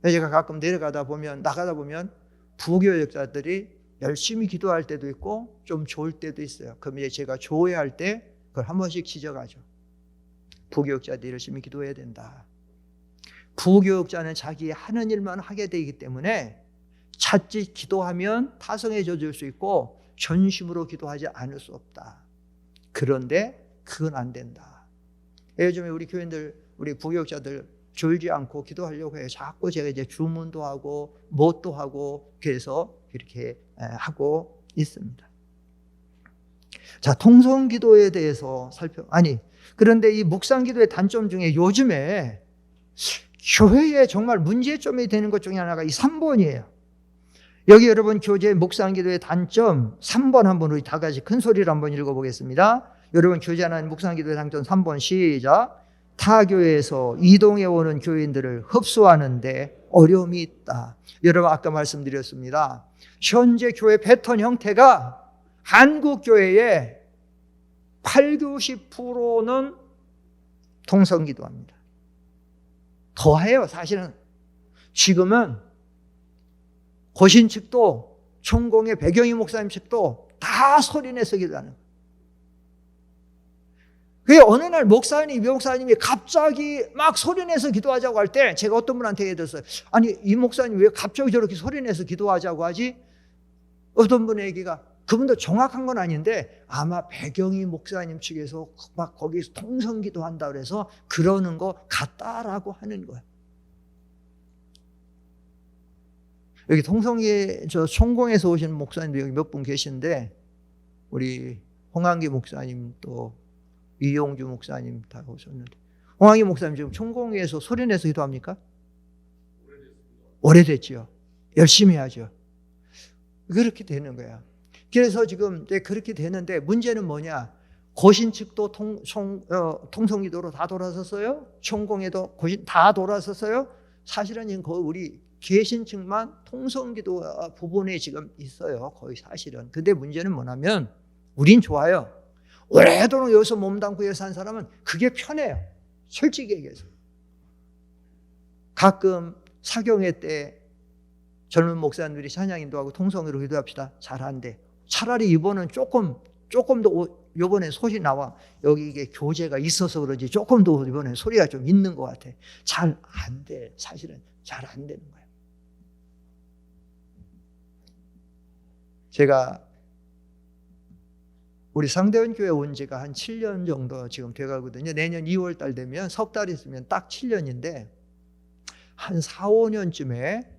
제가 가끔 나가다 보면 부교역자들이 열심히 기도할 때도 있고 좀 좋을 때도 있어요. 그럼 이제 제가 조회할 때 그걸 한 번씩 지적하죠. 부교역자들이 열심히 기도해야 된다. 부교역자는 자기 하는 일만 하게 되기 때문에 자칫 기도하면 타성에 젖을 수 있고 전심으로 기도하지 않을 수 없다. 그런데 그건 안 된다. 요즘에 우리 교인들, 우리 부교역자들 졸지 않고 기도하려고 해요. 자꾸 제가 이제 주문도 하고 뭣도 하고 그래서 이렇게 하고 있습니다. 자, 통성기도에 대해서 그런데 이 묵상기도의 단점 중에 요즘에 교회에 정말 문제점이 되는 것 중에 하나가 이 3번이에요. 여기 여러분 교재 묵상기도의 단점 3번 한번 우리 다 같이 큰 소리로 한번 읽어보겠습니다. 여러분 교재 하나 묵상기도의 단점 3번 시작. 타 교회에서 이동해 오는 교인들을 흡수하는데 어려움이 있다. 여러분 아까 말씀드렸습니다. 현재 교회 패턴 형태가 한국 교회의 80~90%는 통성기도합니다. 더해요. 사실은 지금은 고신 측도 총공의 배경희 목사님 측도 다 소리내서 기도하는 거예요. 그게 어느 날 목사님이 갑자기 막 소리내서 기도하자고 할 때 제가 어떤 분한테 얘기 들었어요. 아니 이 목사님 왜 갑자기 저렇게 소리내서 기도하자고 하지? 어떤 분의 얘기가 그분도 정확한 건 아닌데 아마 배경희 목사님 측에서 막 거기서 통성기도한다 그래서 그러는 거 같다라고 하는 거예요. 여기 총공에서 오신 목사님도 여기 몇 분 계신데 우리 홍한기 목사님 또 이용주 목사님 다 오셨는데 홍한기 목사님 지금 총공에서 소리내서 기도합니까? 오래됐지요. 열심히 하죠. 그렇게 되는 거야. 그래서 지금 그렇게 되는데 문제는 뭐냐? 고신 측도 통성기도로 다 돌아섰어요. 총공에도 고신 다 돌아섰어요. 사실은 지금 거의 우리 계신 측만 통성기도 부분에 지금 있어요. 거의 사실은. 근데 문제는 뭐냐면 우린 좋아요. 오래도록 여기서 몸담고 여기서 산 사람은 그게 편해요. 솔직히 얘기해서. 가끔 사경회 때 젊은 목사님들이 찬양인도하고 통성으로 기도합시다. 잘한대. 차라리 이번은 조금 더 이번에 소리 나와. 여기 이게 교재가 있어서 그런지 조금 더 이번에 소리가 좀 있는 것 같아. 잘 안 돼. 사실은 잘 안 되는 거예요. 제가 우리 상대원 교회 온 지가 한 7년 정도 지금 돼가거든요. 내년 2월 달 되면 석 달 있으면 딱 7년인데 한 4, 5년쯤에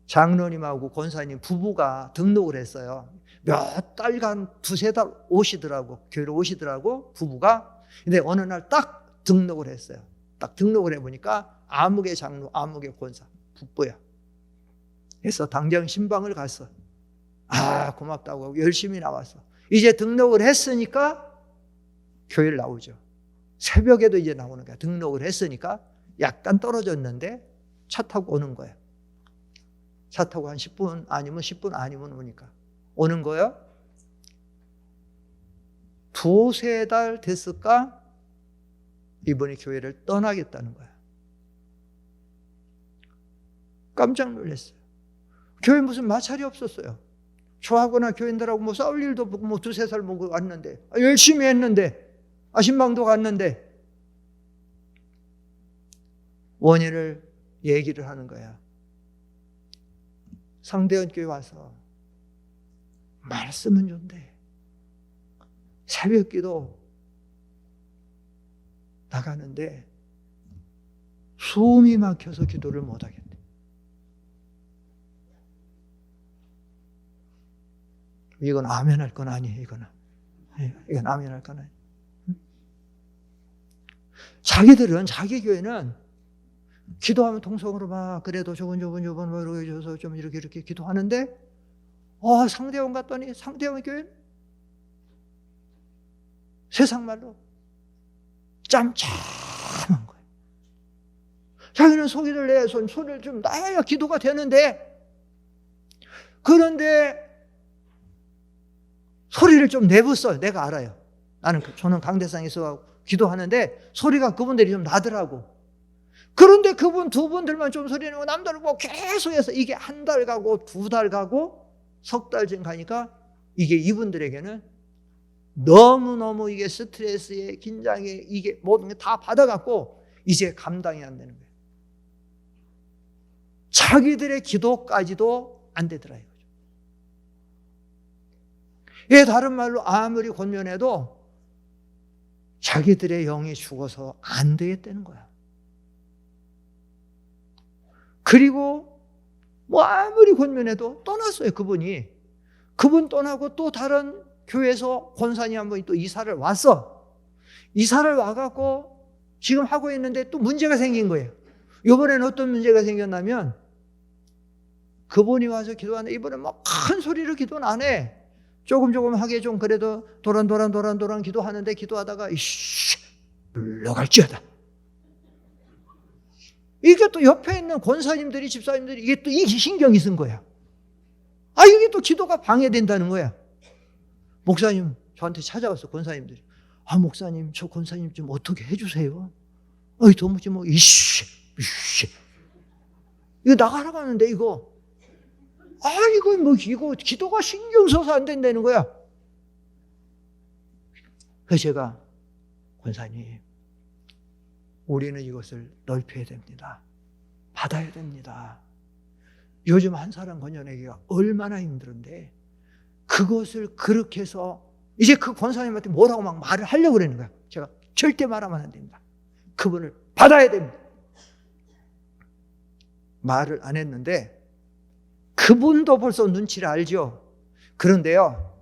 장로님하고 권사님 부부가 등록을 했어요. 몇 달간 2~3달 오시더라고. 교회로 오시더라고 부부가. 근데 어느 날 딱 등록을 했어요. 딱 등록을 해보니까 아무개 장로, 아무개 권사 부부야. 그래서 당장 신방을 갔어. 아 고맙다고 열심히 나왔어. 이제 등록을 했으니까 교회를 나오죠. 새벽에도 이제 나오는 거야. 등록을 했으니까 약간 떨어졌는데 차 타고 오는 거야. 차 타고 한 10분 아니면 10분 아니면 오니까 오는 거예요. 2~3달 됐을까? 이번에 교회를 떠나겠다는 거야. 깜짝 놀랐어요. 교회 무슨 마찰이 없었어요. 저하고나 교인들하고 뭐 싸울 일도 없고 뭐 2~3살 먹고 왔는데 열심히 했는데 신방도 갔는데 원인을 얘기를 하는 거야. 상대원 교회 와서 말씀은 좋은데 새벽기도 나가는데 숨이 막혀서 기도를 못하겠대. 이건 아멘 할 건 아니에요. 이건 아멘 할 건 아니에요. 자기들은 자기 교회는 기도하면 통성으로 막 그래도 조금 뭐 이렇게 해서 좀 이렇게 기도하는데 상대원 갔더니 상대원 교회는 세상 말로 짬짬한 거예요. 자기는 소리를 내서 소리를 좀 나야 기도가 되는데 그런데 소리를 좀 내봤어요. 내가 알아요. 저는 강대상에서 기도하는데 소리가 그분들이 좀 나더라고. 그런데 그분 두 분들만 좀 소리 내고 남들은 뭐 계속해서 이게 한 달 가고 두 달 가고 석 달쯤 가니까 이게 이분들에게는 너무너무 이게 스트레스에 긴장에 이게 모든 게 다 받아갖고 이제 감당이 안 되는 거예요. 자기들의 기도까지도 안 되더라 이거죠. 이게 다른 말로 아무리 권면해도 자기들의 영이 죽어서 안 되겠다는 거야. 그리고 뭐 아무리 권면해도 떠났어요, 그분이. 그분 떠나고 또 다른 교회에서 권사님 한 분이 또 이사를 왔어. 이사를 와갖고 지금 하고 있는데 또 문제가 생긴 거예요. 이번에는 어떤 문제가 생겼냐면 그분이 와서 기도하는데 이번에 막 큰 소리로 기도는 안 해. 조금 하게 좀 그래도 도란 기도하는데 기도하다가 이씨 물러갈지어다. 이게 또 옆에 있는 권사님들이 집사님들이 이게 또 이 신경이 쓴 거야. 아 이게 또 기도가 방해된다는 거야. 목사님 저한테 찾아왔어 권사님들이. 아 목사님 저 권사님 좀 어떻게 해주세요. 도무지 뭐 이씨 이거 나가라고 하는데 이거 이거 뭐 이거 기도가 신경 써서 안 된다는 거야. 그래서 제가 권사님 우리는 이것을 넓혀야 됩니다. 받아야 됩니다. 요즘 한 사람 권연하기가 얼마나 힘들은데 그것을 그렇게 해서 이제 그 권사님한테 뭐라고 막 말을 하려고 그러는 거야. 제가 절대 말하면 안 됩니다. 그분을 받아야 됩니다. 말을 안 했는데 그분도 벌써 눈치를 알죠. 그런데요,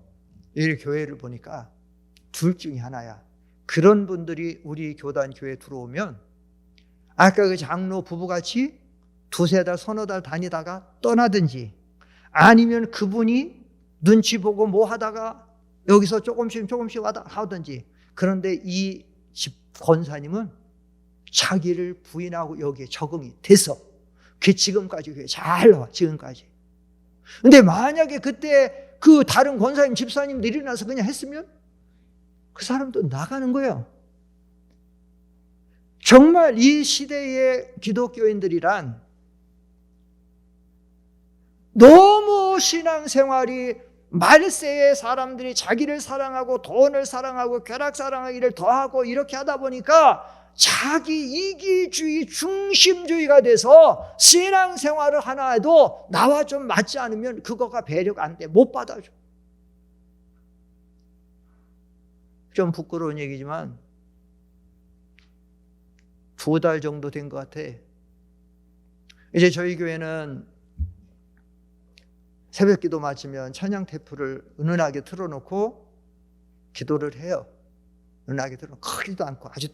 이 교회를 보니까 둘 중에 하나야. 그런 분들이 우리 교단 교회에 들어오면 아까 그 장로 부부같이 두세 달, 서너 달 다니다가 떠나든지 아니면 그분이 눈치 보고 뭐 하다가 여기서 조금씩 하든지. 그런데 이 집 권사님은 자기를 부인하고 여기에 적응이 돼서 그 지금까지 교회 잘 나와. 지금까지. 근데 만약에 그때 그 다른 권사님 집사님들 일어나서 그냥 했으면 그 사람도 나가는 거예요. 정말 이 시대의 기독교인들이란 너무 신앙생활이 말세의 사람들이 자기를 사랑하고 돈을 사랑하고 쾌락 사랑하기를 더하고 이렇게 하다 보니까 자기 이기주의 중심주의가 돼서 신앙생활을 하나 해도 나와 좀 맞지 않으면 그거가 배려가 안 돼. 못 받아줘. 좀 부끄러운 얘기지만 2달 정도 된 것 같아. 이제 저희 교회는 새벽 기도 마치면 찬양 테이프를 은은하게 틀어놓고 기도를 해요. 은은하게 틀어놓고 크지도 않고 아주.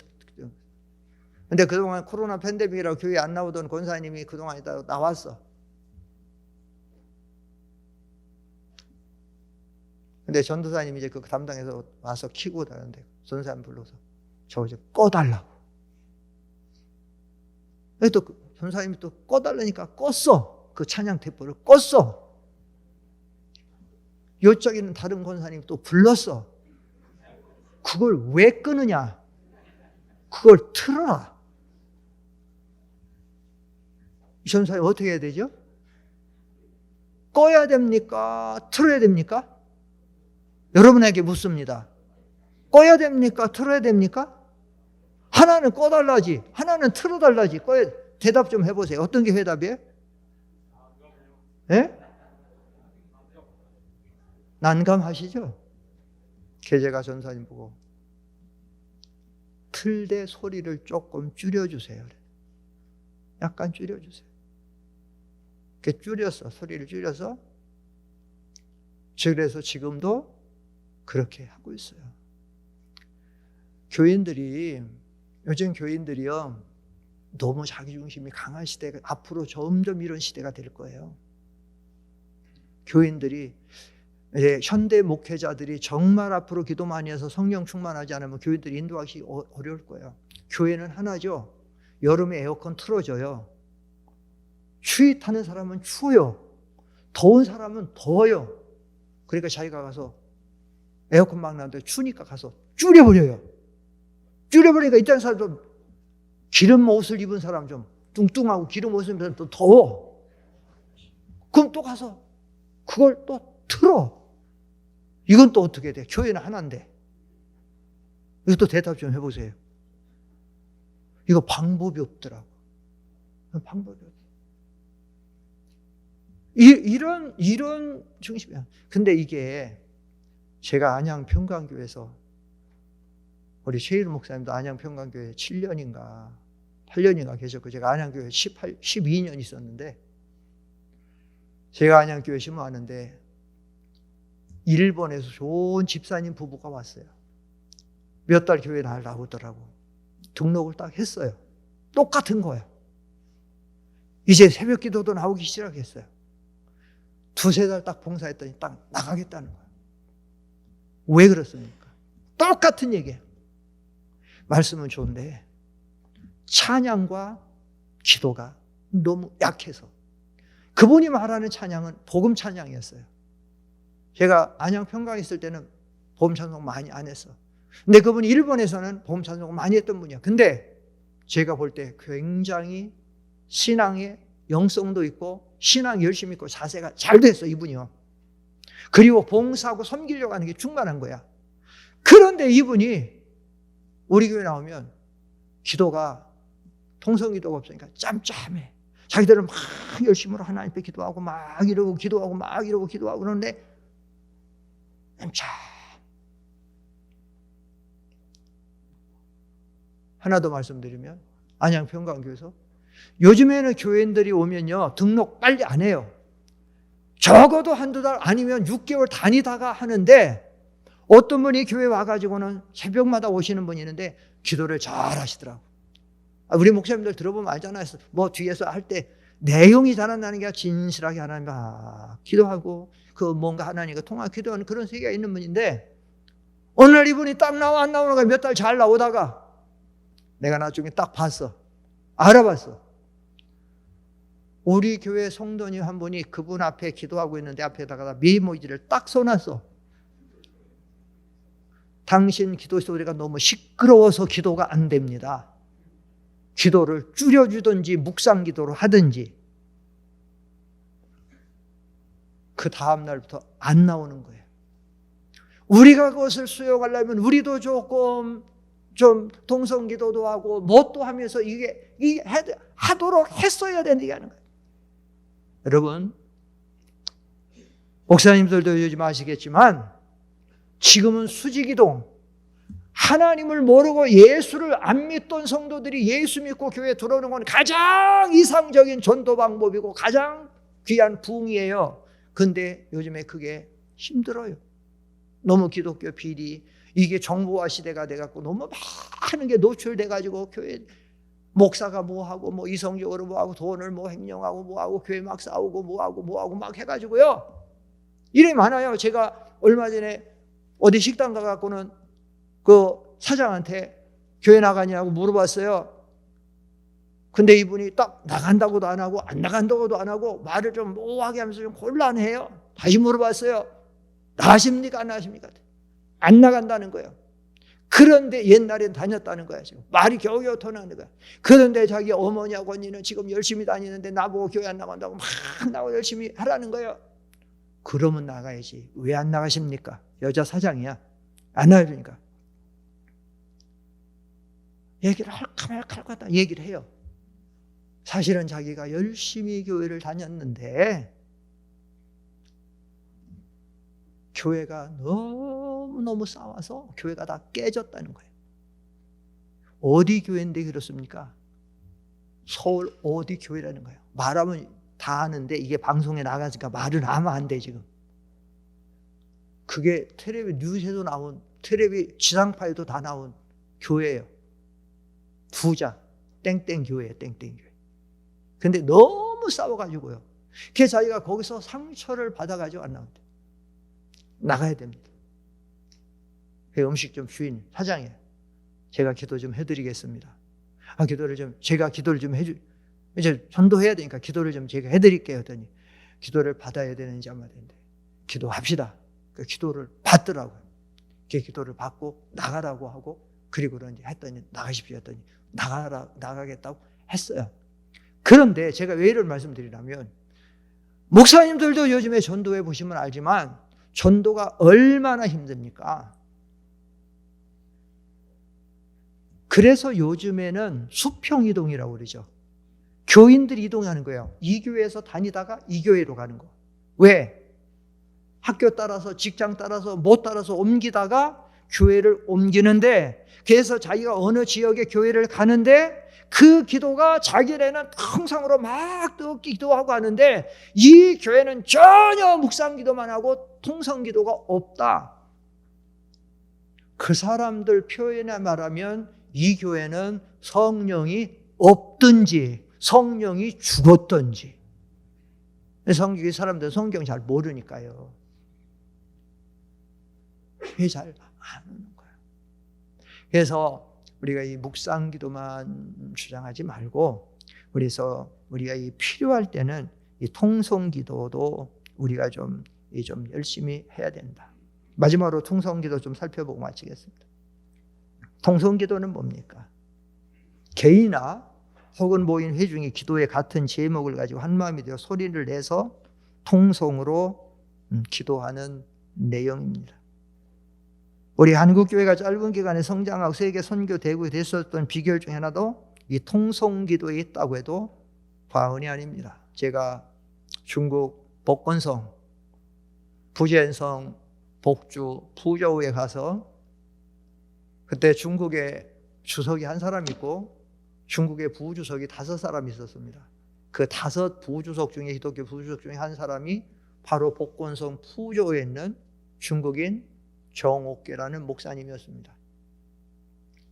근데 그동안 코로나 팬데믹이라고 교회에 안 나오던 권사님이 그동안 있다가 나왔어. 근데 전도사님이 이제 그 담당해서 와서 키고 다녔는데 전사님 불러서 저 이제 꺼달라고. 또 전사님이 또 꺼달라니까 껐어. 그 찬양 테이프를 껐어. 요쪽에 있는 다른 권사님이 또 불렀어. 그걸 왜 끄느냐? 그걸 틀어라. 이 전사님 어떻게 해야 되죠? 꺼야 됩니까? 틀어야 됩니까? 여러분에게 묻습니다. 꺼야 됩니까? 틀어야 됩니까? 하나는 꺼달라지, 하나는 틀어달라지. 대답 좀 해보세요. 어떤 게 대답이에요? 예? 난감하시죠? 제가 전사님 보고 틀대 소리를 조금 줄여주세요. 약간 줄여주세요. 이렇게 줄였어. 소리를 줄여서. 그래서 지금도 그렇게 하고 있어요. 요즘 교인들이요, 너무 자기중심이 강한 시대가, 앞으로 점점 이런 시대가 될 거예요. 교인들이, 현대 목회자들이 정말 앞으로 기도 많이 해서 성령 충만하지 않으면 교인들이 인도하기 어려울 거예요. 교회는 하나죠. 여름에 에어컨 틀어줘요. 추위 타는 사람은 추워요. 더운 사람은 더워요. 그러니까 자기가 가서 에어컨 막 나는데 추우니까 가서 줄여버려요. 줄여버리니까 있다는 사람도 기름 옷을 입은 사람 좀 뚱뚱하고 기름 옷을 입은 사람 또 더워. 그럼 또 가서 그걸 또 틀어. 이건 또 어떻게 돼? 교회는 하나인데. 이것도 대답 좀 해보세요. 이거 방법이 없더라고. 방법이 없어. 이런 중심이야. 근데 이게 제가 안양 평강교회에서 우리 최일우 목사님도 안양 평강교회 7년인가 8년인가 계셨고 제가 안양교회 12년 있었는데 제가 안양교회 심호하는데 일본에서 좋은 집사님 부부가 왔어요. 몇 달 교회 나오더라고. 등록을 딱 했어요. 똑같은 거예요. 이제 새벽 기도도 나오기 시작했어요. 2-3달 딱 봉사했더니 딱 나가겠다는 거예요. 왜 그렇습니까? 똑같은 얘기예요. 말씀은 좋은데 찬양과 기도가 너무 약해서 그분이 말하는 찬양은 복음 찬양이었어요. 제가 안양 평강에 있을 때는 복음 찬송 많이 안 했어. 근데 그분이 일본에서는 복음 찬송을 많이 했던 분이야. 근데 제가 볼 때 굉장히 신앙에 영성도 있고 신앙 열심히 있고 자세가 잘 됐어 이분이요. 그리고 봉사하고 섬기려고 하는 게 충만한 거야. 그런데 이분이 우리 교회 나오면 기도가 통성기도가 없으니까 짬짬해. 자기들은 막 열심으로 하나님 앞에 기도하고 막 이러고 기도하고 막 이러고 기도하고 그러는데 짬짬. 하나 더 말씀드리면 안양 평강교회에서 요즘에는 교인들이 오면요 등록 빨리 안 해요. 적어도 1-2달 아니면 6개월 다니다가 하는데 어떤 분이 교회 와가지고는 새벽마다 오시는 분이 있는데 기도를 잘 하시더라고. 우리 목사님들 들어보면 알잖아요. 뭐 뒤에서 할 때 내용이 잘한다는 게 아니라 진실하게 하나님과 기도하고 그 뭔가 하나님과 통하고 기도하는 그런 세계가 있는 분인데 오늘 이분이 딱 나와 안 나오는 거야. 몇 달 잘 나오다가 내가 나중에 딱 봤어. 알아봤어. 우리 교회 성도님 한 분이 그분 앞에 기도하고 있는데 앞에다가 메모지를 딱 써놨어. 당신 기도 소리가 너무 시끄러워서 기도가 안 됩니다. 기도를 줄여주든지 묵상 기도로 하든지. 그 다음 날부터 안 나오는 거예요. 우리가 그것을 수용하려면 우리도 조금 좀 동성 기도도 하고 뭣도 하면서 이게 하도록 했어야 된다는 거예요. 여러분, 목사님들도 요즘 아시겠지만 지금은 수지기도 하나님을 모르고 예수를 안 믿던 성도들이 예수 믿고 교회에 들어오는 건 가장 이상적인 전도 방법이고 가장 귀한 부흥이에요. 근데 요즘에 그게 힘들어요. 너무 기독교 비리, 이게 정보화 시대가 돼갖고 너무 많은 게 노출돼가지고 교회 목사가 뭐하고 뭐 이성적으로 뭐하고 돈을 뭐 횡령하고 뭐하고 교회 막 싸우고 뭐하고 막 해가지고요. 일이 많아요. 제가 얼마 전에 어디 식당 가갖고는 그 사장한테 교회 나가냐고 물어봤어요. 근데 이분이 딱 나간다고도 안 하고 안 나간다고도 안 하고 말을 좀 모호하게 하면서 좀 곤란해요. 다시 물어봤어요. 나가십니까 안 나가십니까? 안 나간다는 거예요. 그런데 옛날엔 다녔다는 거야. 지금 말이 겨우겨우 터나는 거야. 그런데 자기 어머니하고 언니는 지금 열심히 다니는데 나보고 교회 안 나간다고 막 나고 열심히 하라는 거예요. 그러면 나가야지. 왜 안 나가십니까? 여자 사장이야. 안 나가니까. 얘기를 할까 말까 할까 하다 얘기를 해요. 사실은 자기가 열심히 교회를 다녔는데 교회가 너무너무 싸워서 교회가 다 깨졌다는 거예요. 어디 교회인데 그렇습니까? 서울 어디 교회라는 거예요. 말하면 다 아는데 이게 방송에 나가니까 말을 하면 안 돼 지금. 그게 텔레비 뉴스에도 나온 텔레비 지상파에도 다 나온 교회예요. 부자 땡땡 교회예요. 땡땡 교회. 근데 너무 싸워가지고요. 그래서 자기가 거기서 상처를 받아가지고 안 나온대. 나가야 됩니다. 그 음식점 주인 사장이에요. 제가 기도 좀 해드리겠습니다. 제가 기도를 좀 해주. 이제 전도해야 되니까 기도를 좀 제가 해드릴게요. 했더니 기도를 받아야 되는지 아마 되는데 기도합시다. 그 기도를 받더라고요. 그 기도를 받고 나가라고 하고 그리고 이제 했더니 나가십시오 했더니 나가겠다고 했어요. 그런데 제가 왜 이런 말씀드리냐면 목사님들도 요즘에 전도해 보시면 알지만 전도가 얼마나 힘듭니까? 그래서 요즘에는 수평 이동이라고 그러죠. 교인들이 이동하는 거예요. 이 교회에서 다니다가 이 교회로 가는 거. 왜? 학교 따라서 직장 따라서 못 따라서 옮기다가 교회를 옮기는데, 그래서 자기가 어느 지역의 교회를 가는데 그 기도가 자기네는 통성으로 막 기도하고 하는데 이 교회는 전혀 묵상 기도만 하고 통성 기도가 없다. 그 사람들 표현에 말하면 이 교회는 성령이 없든지 성령이 죽었든지. 이 사람들은 성경 잘 모르니까요. 왜 잘 안 오는 거예요? 그래서 우리가 이 묵상 기도만 주장하지 말고, 그래서 우리가 이 필요할 때는 이 통성 기도도 우리가 좀 열심히 해야 된다. 마지막으로 통성 기도 좀 살펴보고 마치겠습니다. 통성 기도는 뭡니까? 개인이나 혹은 모인 회중이 기도의 같은 제목을 가지고 한 마음이 되어 소리를 내서 통성으로 기도하는 내용입니다. 우리 한국교회가 짧은 기간에 성장하고 세계 선교 대국이 됐었던 비결 중 하나도 이 통성 기도에 있다고 해도 과언이 아닙니다. 제가 중국 복건성, 부젠성, 복주, 푸저우에 가서 그때 중국에 주석이 한 사람 있고 중국의 부주석이 5사람이 있었습니다. 그 5 부주석 중에, 기독교 부주석 중에 한 사람이 바로 복건성 푸저우에 있는 중국인 정옥계라는 목사님이었습니다.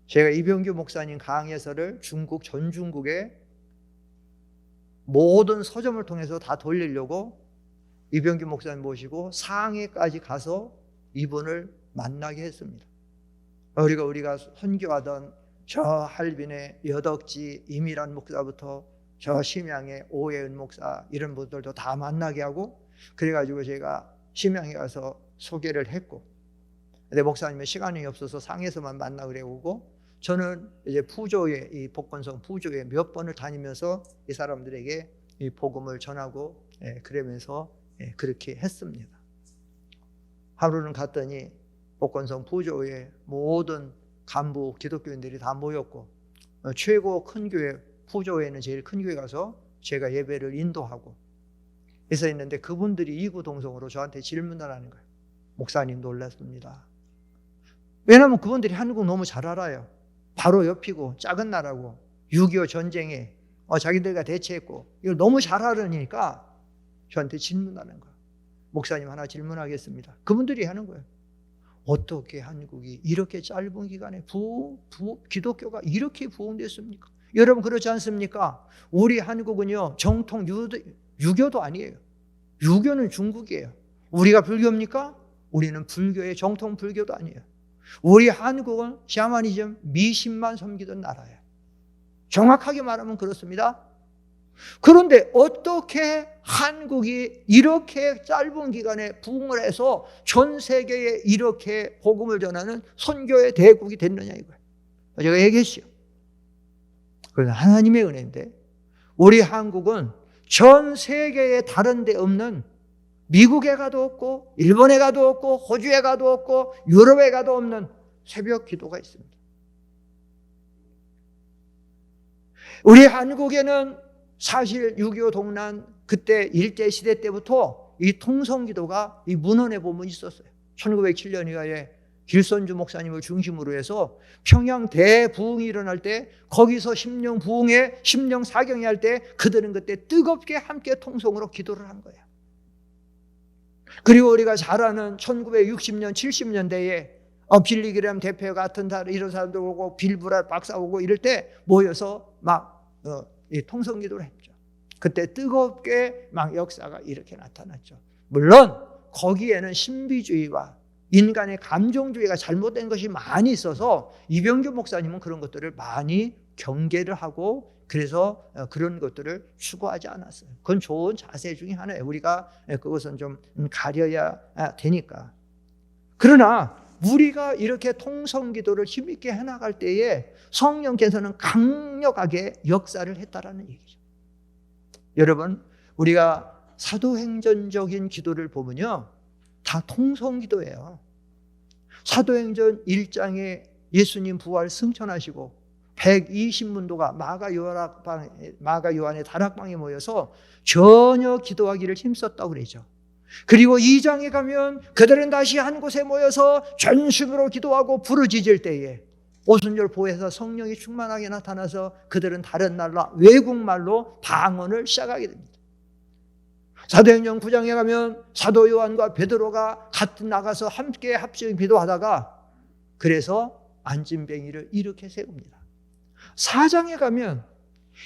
제가 이병규 목사님 강해서를 전 중국의 모든 서점을 통해서 다 돌리려고 이병규 목사님 모시고 상해까지 가서 이분을 만나게 했습니다. 우리가 선교하던 저 할빈의 여덕지 이미란 목사부터 저 심양의 오해은 목사 이런 분들도 다 만나게 하고, 그래가지고 제가 심양에 가서 소개를 했고, 근데 목사님은 시간이 없어서 상해에서만 만나 그래 오고, 저는 이제 푸조에, 이 복건성 푸조에 몇 번을 다니면서 이 사람들에게 이 복음을 전하고, 그러면서 그렇게 했습니다. 하루는 갔더니 복건성 푸조에 모든 간부 기독교인들이 다 모였고, 최고 큰 교회 푸조에는 제일 큰 교회 가서 제가 예배를 인도하고 해서 있는데, 그분들이 이구동성으로 저한테 질문을 하는 거예요. 목사님 놀랐습니다. 왜냐하면 그분들이 한국 너무 잘 알아요. 바로 옆이고 작은 나라고 6.25 전쟁에 자기들과 대치했고 이걸 너무 잘 알으니까 저한테 질문하는 거예요. 목사님 하나 질문하겠습니다. 그분들이 하는 거예요. 어떻게 한국이 이렇게 짧은 기간에 기독교가 이렇게 부흥됐습니까? 여러분 그렇지 않습니까? 우리 한국은요 정통 유교도 아니에요. 유교는 중국이에요. 우리가 불교입니까? 우리는 불교의 정통 불교도 아니에요. 우리 한국은 샤머니즘 미신만 섬기던 나라예요. 정확하게 말하면 그렇습니다. 그런데 어떻게 한국이 이렇게 짧은 기간에 부흥을 해서 전 세계에 이렇게 복음을 전하는 선교의 대국이 됐느냐 이거예요. 제가 얘기했죠. 그건 하나님의 은혜인데, 우리 한국은 전 세계에 다른 데 없는, 미국에 가도 없고 일본에 가도 없고 호주에 가도 없고 유럽에 가도 없는 새벽 기도가 있습니다. 우리 한국에는 사실 6.25 동란 그때 일제시대 때부터 이 통성기도가 이 문헌에 보면 있었어요. 1907년 이하에 길선주 목사님을 중심으로 해서 평양 대부흥이 일어날 때, 거기서 심령 부흥회, 심령 사경회 할 때 그들은 그때 뜨겁게 함께 통성으로 기도를 한 거예요. 그리고 우리가 잘 아는 1960년, 70년대에 빌리그램 대표 같은 이런 사람들 오고 빌브라 박사 오고 이럴 때 모여서 막 통성기도를 했죠. 그때 뜨겁게 막 역사가 이렇게 나타났죠. 물론 거기에는 신비주의와 인간의 감정주의가 잘못된 것이 많이 있어서 이병규 목사님은 그런 것들을 많이 경계를 하고, 그래서 그런 것들을 추구하지 않았어요. 그건 좋은 자세 중에 하나예요. 우리가 그것은 좀 가려야 되니까. 그러나 우리가 이렇게 통성기도를 힘있게 해나갈 때에 성령께서는 강력하게 역사를 했다라는 얘기죠. 여러분, 우리가 사도행전적인 기도를 보면요, 다 통성기도예요. 사도행전 1장에 예수님 부활 승천하시고 120문도가 마가 요한의 다락방에 모여서 전혀 기도하기를 힘썼다고 그러죠. 그리고 2장에 가면 그들은 다시 한 곳에 모여서 전심으로 기도하고 부르짖을 때에 오순절 보혜사 성령이 충만하게 나타나서 그들은 다른 나라 외국말로 방언을 시작하게 됩니다. 사도행전 9장에 가면 사도 요한과 베드로가 같이 나가서 함께 합심 기도하다가 그래서 안진뱅이를 일으켜 세웁니다. 4장에 가면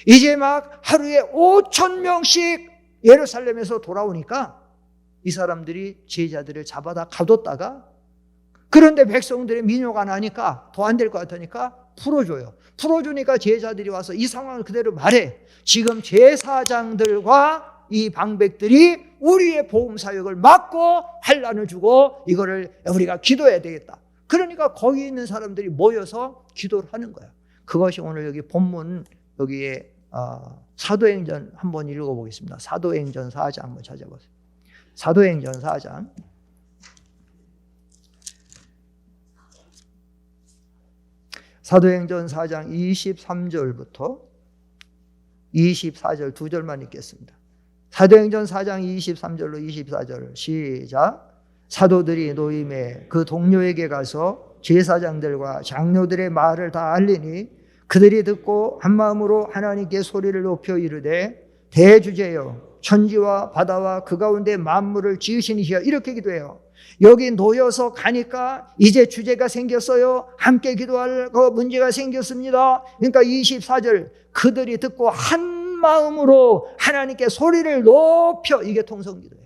이제 막 하루에 5,000명씩 예루살렘에서 돌아오니까 이 사람들이 제자들을 잡아다 가뒀다가 그런데 백성들의 민요가 나니까 더 안 될 것 같으니까 풀어줘요. 풀어주니까 제자들이 와서 이 상황을 그대로 말해. 지금 제사장들과 이 방백들이 우리의 복음 사역을 막고 환난을 주고 이거를 우리가 기도해야 되겠다. 그러니까 거기 있는 사람들이 모여서 기도를 하는 거야. 그것이 오늘 여기 본문 여기에 사도행전 한번 읽어보겠습니다. 사도행전 4장 한번 찾아보세요. 사도행전 4장 사도행전 4장 23절부터 24절 두 절만 읽겠습니다. 사도행전 4장 23절로 24절 시작. 사도들이 노임에 그 동료에게 가서 제사장들과 장로들의 말을 다 알리니 그들이 듣고 한마음으로 하나님께 소리를 높여 이르되 대주제여 천지와 바다와 그 가운데 만물을 지으신 이시여 이렇게 기도해요. 여기 놓여서 가니까 이제 주제가 생겼어요. 함께 기도할 문제가 생겼습니다. 그러니까 24절 그들이 듣고 한 마음으로 하나님께 소리를 높여 이게 통성기도예요.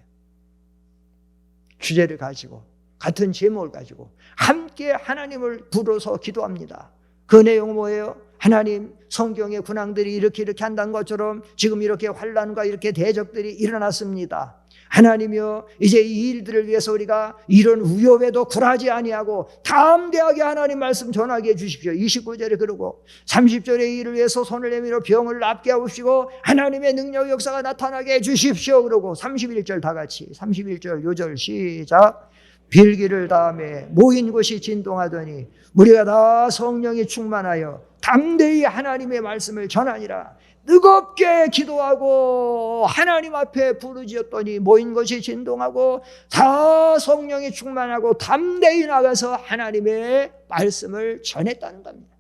주제를 가지고 같은 제목을 가지고 함께 하나님을 부르서 기도합니다. 그 내용은 뭐예요? 하나님 성경의 군왕들이 이렇게 한다는 것처럼 지금 이렇게 환난과 이렇게 대적들이 일어났습니다. 하나님이여 이제 이 일들을 위해서 우리가 이런 위협에도 굴하지 아니하고 담대하게 하나님 말씀 전하게 해주십시오. 29절에 그러고 30절에 이 일을 위해서 손을 내밀어 병을 낫게 하옵시고 하나님의 능력 역사가 나타나게 해주십시오. 그러고 31절 다 같이 31절 요절 시작. 빌기를 다음에 모인 곳이 진동하더니 우리가 다 성령이 충만하여 담대히 하나님의 말씀을 전하니라. 뜨겁게 기도하고 하나님 앞에 부르짖었더니 모인 것이 진동하고 다 성령이 충만하고 담대히 나가서 하나님의 말씀을 전했다는 겁니다.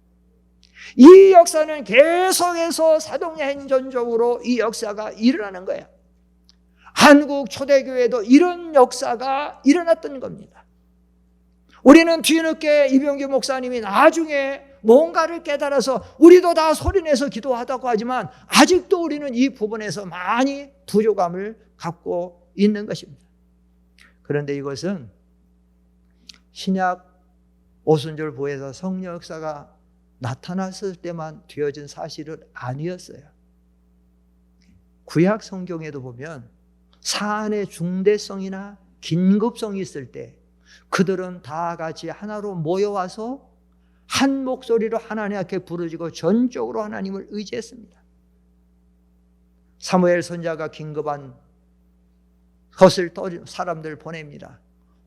이 역사는 계속해서 사도행전적으로 이 역사가 일어나는 거예요. 한국 초대교회도 이런 역사가 일어났던 겁니다. 우리는 뒤늦게 이병규 목사님이 나중에 뭔가를 깨달아서 우리도 다 소리내서 기도하다고 하지만 아직도 우리는 이 부분에서 많이 부족함을 갖고 있는 것입니다. 그런데 이것은 신약 오순절 보혜사 성령 역사가 나타났을 때만 되어진 사실은 아니었어요. 구약 성경에도 보면 사안의 중대성이나 긴급성이 있을 때 그들은 다 같이 하나로 모여와서 한 목소리로 하나님 앞에 부르짖고 전적으로 하나님을 의지했습니다. 사무엘 선지자가 긴급한 것을 떠린 사람들 보냅니다.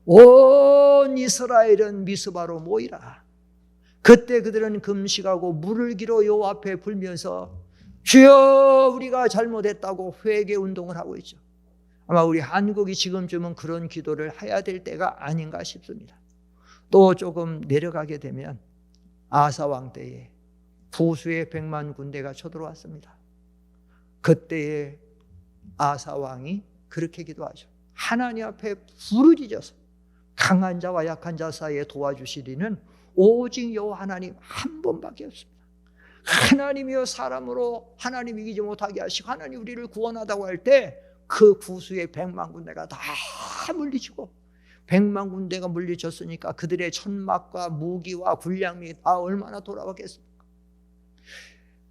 온 이스라엘은 미스바로 모이라. 그때 그들은 금식하고 물을 기로 여호와 앞에 불면서 주여 우리가 잘못했다고 회개 운동을 하고 있죠. 아마 우리 한국이 지금쯤은 그런 기도를 해야 될 때가 아닌가 싶습니다. 또 조금 내려가게 되면 아사왕 때에 부수의 100만 군대가 쳐들어왔습니다. 그때에 아사왕이 그렇게 기도하죠. 하나님 앞에 부르짖어서 강한 자와 약한 자 사이에 도와주시리는 오직 여호와 하나님 한 분밖에 없습니다. 하나님이여 사람으로 하나님 이기지 못하게 하시고 하나님 우리를 구원하다고 할 때 그 구수의 100만 군대가 다 물리치고 100만 군대가 물리쳤으니까 그들의 천막과 무기와 군량이 다 얼마나 돌아왔겠습니까?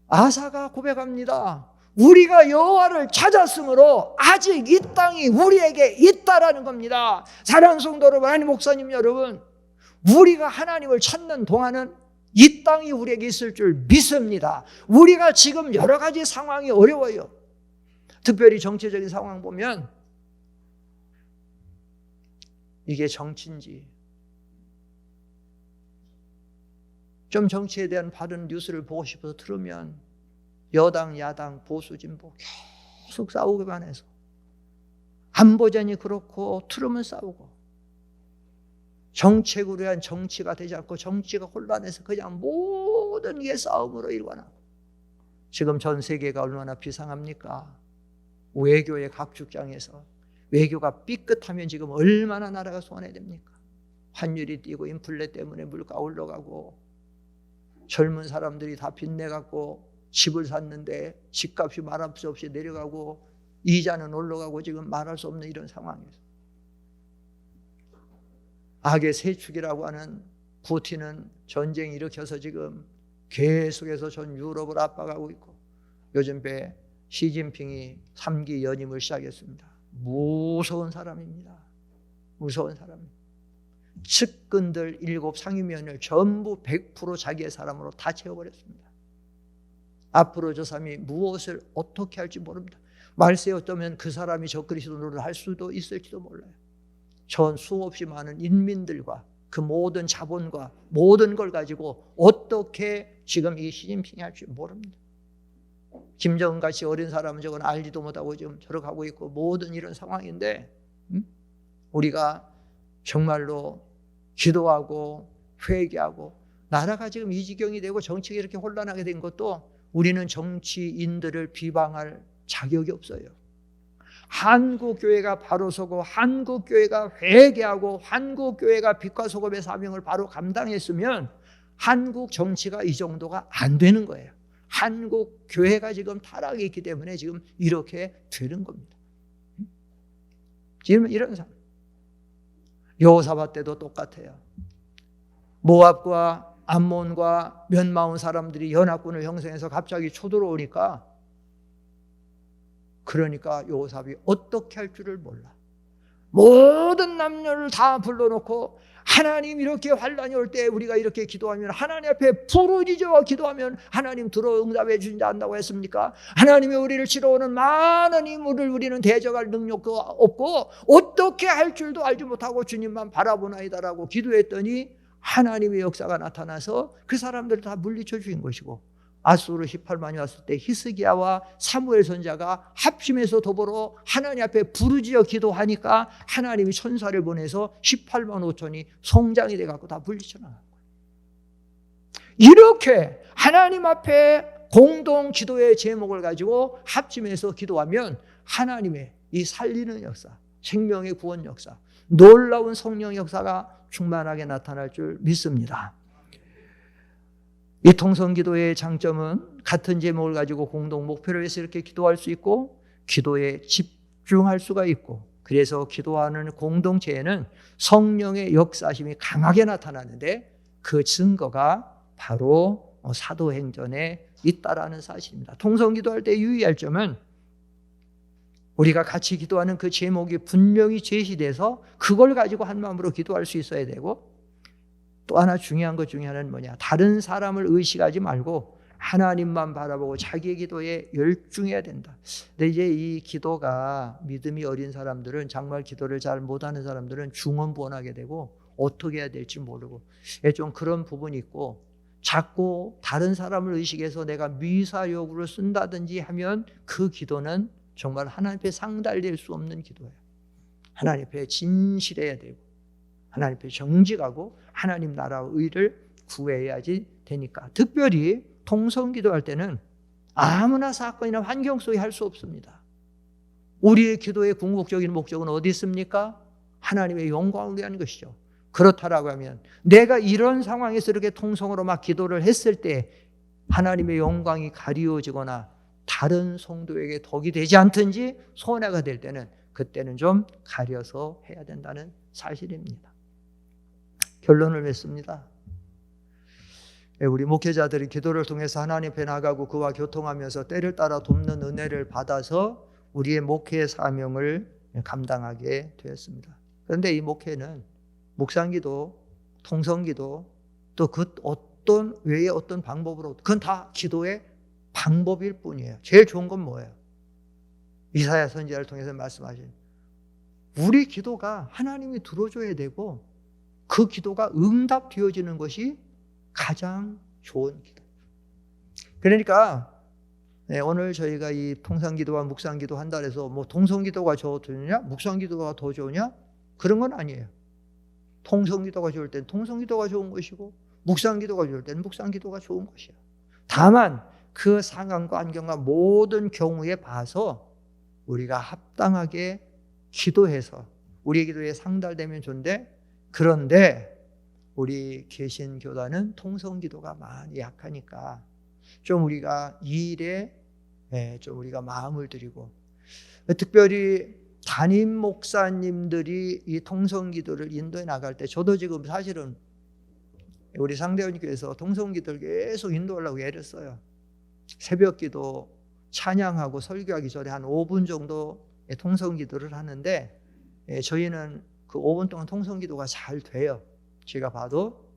아사가 고백합니다. 우리가 여호와를 찾았으므로 아직 이 땅이 우리에게 있다라는 겁니다. 사랑하는 성도 여러분, 아니 목사님 여러분, 우리가 하나님을 찾는 동안은 이 땅이 우리에게 있을 줄 믿습니다. 우리가 지금 여러 가지 상황이 어려워요. 특별히 정치적인 상황 보면 이게 정치인지, 좀 정치에 대한 바른 뉴스를 보고 싶어서 들으면 여당, 야당, 보수, 진보 계속 싸우기만 해서 안보전이 그렇고 틀으면 싸우고, 정책으로 한 정치가 되지 않고 정치가 혼란해서 그냥 모든 게 싸움으로 일관하고, 지금 전 세계가 얼마나 비상합니까? 외교의 각축장에서 외교가 삐끗하면 지금 얼마나 나라가 손해됩니까? 환율이 뛰고 인플레 때문에 물가 올라가고, 젊은 사람들이 다 빚내갖고 집을 샀는데 집값이 말할 수 없이 내려가고 이자는 올라가고, 지금 말할 수 없는 이런 상황에서 악의 세축이라고 하는 푸틴은 전쟁 일으켜서 지금 계속해서 전 유럽을 압박하고 있고, 요즘 배 시진핑이 3기 연임을 시작했습니다. 무서운 사람입니다. 무서운 사람입니다. 측근들 7 상임위원을 전부 100% 자기의 사람으로 다 채워버렸습니다. 앞으로 저 사람이 무엇을 어떻게 할지 모릅니다. 말세에 어쩌면 그 사람이 저 그리스도를 할 수도 있을지도 몰라요. 전 수없이 많은 인민들과 그 모든 자본과 모든 걸 가지고 어떻게 지금 이 시진핑이 할지 모릅니다. 김정은 같이 어린 사람은 저건 알지도 못하고 지금 저렇게 하고 있고, 모든 이런 상황인데, 우리가 정말로 기도하고 회개하고, 나라가 지금 이 지경이 되고 정치가 이렇게 혼란하게 된 것도 우리는 정치인들을 비방할 자격이 없어요. 한국교회가 바로 서고, 한국교회가 회개하고, 한국교회가 빛과 소금의 사명을 바로 감당했으면 한국 정치가 이 정도가 안 되는 거예요. 한국 교회가 지금 타락이 있기 때문에 지금 이렇게 되는 겁니다. 지금 이런 상황. 여호사밧 때도 똑같아요. 모압과 암몬과 면마온 사람들이 연합군을 형성해서 갑자기 쳐들어오니까, 그러니까 여호사밧이 어떻게 할 줄을 몰라. 모든 남녀를 다 불러놓고, 하나님 이렇게 환란이 올 때 우리가 이렇게 기도하면, 하나님 앞에 부르짖어 기도하면 하나님 들어 응답해 주신다 한다고 했습니까? 하나님이 우리를 치러오는 많은 인물을 우리는 대적할 능력도 없고 어떻게 할 줄도 알지 못하고 주님만 바라보나이다라고 기도했더니 하나님의 역사가 나타나서 그 사람들을 다 물리쳐 주신 것이고, 아수르 18만이 왔을 때 히스기야와 사무엘 선지자가 합심해서 더불어 하나님 앞에 부르짖어 기도하니까 하나님이 천사를 보내서 18만 5천이 성장이 돼갖고 다 물리쳐 나간 거예요. 이렇게 하나님 앞에 공동 기도의 제목을 가지고 합심해서 기도하면 하나님의 이 살리는 역사, 생명의 구원 역사, 놀라운 성령 역사가 충만하게 나타날 줄 믿습니다. 이 통성기도의 장점은 같은 제목을 가지고 공동 목표를 위해서 이렇게 기도할 수 있고, 기도에 집중할 수가 있고, 그래서 기도하는 공동체에는 성령의 역사심이 강하게 나타나는데, 그 증거가 바로 사도행전에 있다라는 사실입니다. 통성기도할 때 유의할 점은, 우리가 같이 기도하는 그 제목이 분명히 제시돼서 그걸 가지고 한 마음으로 기도할 수 있어야 되고, 또 하나 중요한 것 중에 하나는 뭐냐, 다른 사람을 의식하지 말고 하나님만 바라보고 자기의 기도에 열중해야 된다. 근데 이제 이 기도가 믿음이 어린 사람들은, 정말 기도를 잘 못하는 사람들은 중언부언하게 되고 어떻게 해야 될지 모르고 좀 그런 부분이 있고, 자꾸 다른 사람을 의식해서 내가 미사여구를 쓴다든지 하면 그 기도는 정말 하나님 앞에 상달될 수 없는 기도예요. 하나님 앞에 진실해야 되고, 하나님 앞에 정직하고 하나님 나라의 의를 구해야지 되니까. 특별히 통성기도할 때는 아무나 사건이나 환경 속에 할 수 없습니다. 우리의 기도의 궁극적인 목적은 어디 있습니까? 하나님의 영광을 위한 것이죠. 그렇다라고 하면 내가 이런 상황에서 이렇게 통성으로 막 기도를 했을 때 하나님의 영광이 가리워지거나 다른 성도에게 덕이 되지 않든지 손해가 될 때는, 그때는 좀 가려서 해야 된다는 사실입니다. 결론을 맺습니다. 우리 목회자들이 기도를 통해서 하나님 앞에 나가고 그와 교통하면서 때를 따라 돕는 은혜를 받아서 우리의 목회의 사명을 감당하게 되었습니다. 그런데 이 목회는 묵상기도 통성기도, 또 그 어떤 외의 어떤 방법으로, 그건 다 기도의 방법일 뿐이에요. 제일 좋은 건 뭐예요? 이사야 선지자를 통해서 말씀하신, 우리 기도가 하나님이 들어줘야 되고 그 기도가 응답되어지는 것이 가장 좋은 기도. 그러니까 오늘 저희가 이 통성기도와 묵상기도 한다 해서 뭐 통성기도가 더 좋으냐, 묵상기도가 더 좋으냐, 그런 건 아니에요. 통성기도가 좋을 땐 통성기도가 좋은 것이고, 묵상기도가 좋을 땐 묵상기도가 좋은 것이에요. 다만 그 상황과 환경과 모든 경우에 봐서 우리가 합당하게 기도해서 우리의 기도에 상달되면 좋은데, 그런데 우리 개신교단은 통성기도가 많이 약하니까 좀 우리가 이 일에 좀 우리가 마음을 들이고, 특별히 담임 목사님들이 이 통성기도를 인도해 나갈 때, 저도 지금 사실은 우리 상대원교회에서 통성기도를 계속 인도하려고 애를 써요. 새벽기도 찬양하고 설교하기 전에 한 5분 정도 통성기도를 하는데, 저희는 그 5분 동안 통성기도가 잘 돼요. 제가 봐도.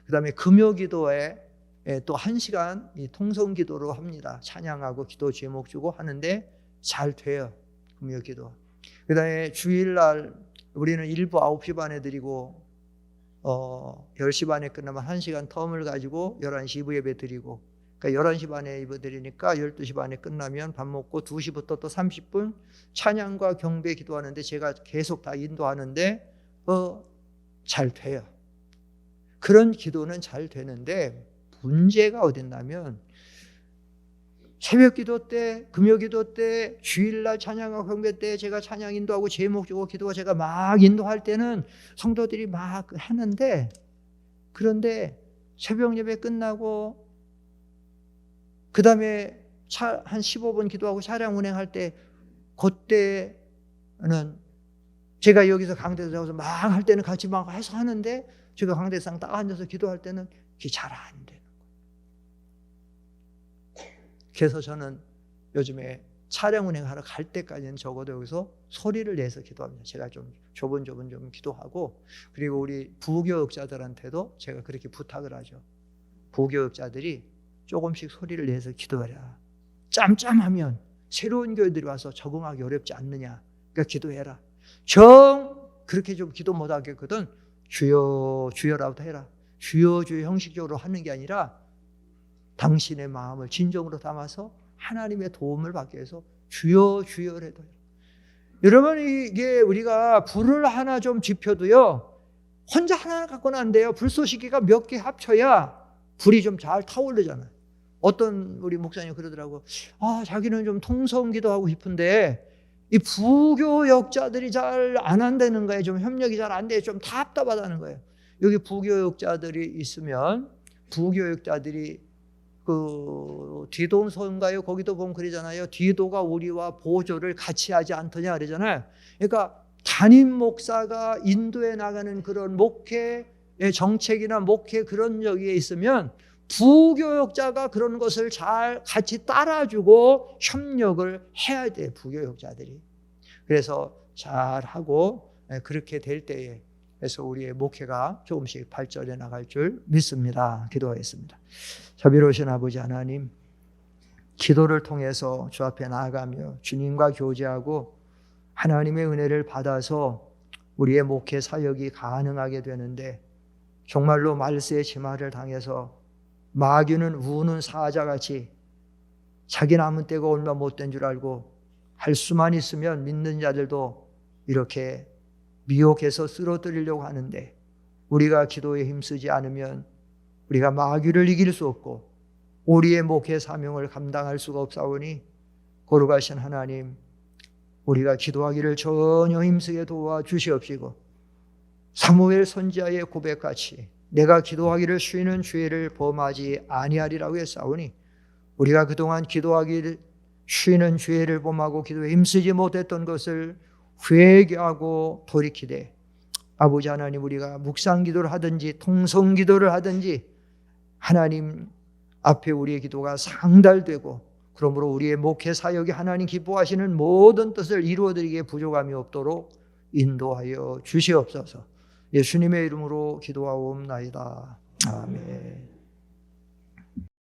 그 다음에 금요기도에 또 1시간 이 통성기도로 합니다. 찬양하고 기도 제목 주고 하는데 잘 돼요. 금요기도. 그 다음에 주일날 우리는 일부 9시 반에 드리고 10시 반에 끝나면 1시간 텀을 가지고 11시 2부 예배 드리고, 그러니까 11시 반에 예배 드리니까 12시 반에 끝나면 밥 먹고 2시부터 또 30분 찬양과 경배 기도하는데, 제가 계속 다 인도하는데 잘 돼요. 그런 기도는 잘 되는데, 문제가 어딨냐면 새벽 기도 때, 금요 기도 때, 주일날 찬양과 경배 때 제가 찬양 인도하고 제목 주고 기도가 제가 막 인도할 때는 성도들이 막 하는데, 그런데 새벽 예배 끝나고 그 다음에 한 15분 기도하고 차량 운행할 때, 그때는 제가 여기서 강대에서 나와서 막 할 때는 같이 막 해서 하는데, 제가 강대상 딱 앉아서 기도할 때는 그게 잘 안 되는 거예요. 그래서 저는 요즘에 차량 운행하러 갈 때까지는 적어도 여기서 소리를 내서 기도합니다. 제가 좀 조분조분 좀 기도하고, 그리고 우리 부교역자들한테도 제가 그렇게 부탁을 하죠. 부교역자들이 조금씩 소리를 내서 기도해라. 짬짬하면 새로운 교회들이 와서 적응하기 어렵지 않느냐. 그러니까 기도해라. 그렇게 좀 기도 못하겠거든. 주여 주여라도 해라. 주여 주여 형식적으로 하는 게 아니라 당신의 마음을 진정으로 담아서 하나님의 도움을 받기 위해서 주여 주여라도 해라. 여러분, 이게 우리가 불을 하나 좀 지펴도요, 혼자 하나 갖고는 안 돼요. 불쏘시개가 몇 개 합쳐야 불이 좀 잘 타오르잖아요. 어떤 우리 목사님 그러더라고. 자기는 좀 통성기도 하고 싶은데 이 부교역자들이 잘 안 한다는 거예요. 좀 협력이 잘 안 돼. 좀 답답하다는 거예요. 여기 부교역자들이 있으면, 부교역자들이 그 디도서인가요? 거기도 보면 그러잖아요. 디도가 우리와 보조를 같이 하지 않더냐 그러잖아요. 그러니까 담임 목사가 인도해 나가는 그런 목회 정책이나 목회 그런 여기에 있으면 부교역자가 그런 것을 잘 같이 따라주고 협력을 해야 돼요. 부교역자들이. 그래서 잘하고 그렇게 될 때에, 그래서 우리의 목회가 조금씩 발전해 나갈 줄 믿습니다. 기도하겠습니다. 자비로우신 아버지 하나님, 기도를 통해서 주 앞에 나아가며 주님과 교제하고 하나님의 은혜를 받아서 우리의 목회 사역이 가능하게 되는데, 정말로 말세의 지마를 당해서 마귀는 우는 사자같이 자기 남은 때가 얼마 못된 줄 알고 할 수만 있으면 믿는 자들도 이렇게 미혹해서 쓰러뜨리려고 하는데, 우리가 기도에 힘쓰지 않으면 우리가 마귀를 이길 수 없고 우리의 목회 사명을 감당할 수가 없사오니, 거룩하신 하나님, 우리가 기도하기를 전혀 힘쓰게 도와주시옵시고, 사무엘 선지자의 고백같이 내가 기도하기를 쉬는 죄를 범하지 아니하리라고 했사오니, 우리가 그동안 기도하기를 쉬는 죄를 범하고 기도에 힘쓰지 못했던 것을 회개하고 돌이키되, 아버지 하나님, 우리가 묵상기도를 하든지 통성기도를 하든지 하나님 앞에 우리의 기도가 상달되고, 그러므로 우리의 목회 사역이 하나님 기뻐하시는 모든 뜻을 이루어드리기에 부족함이 없도록 인도하여 주시옵소서. 예수님의 이름으로 기도하옵나이다. 아멘.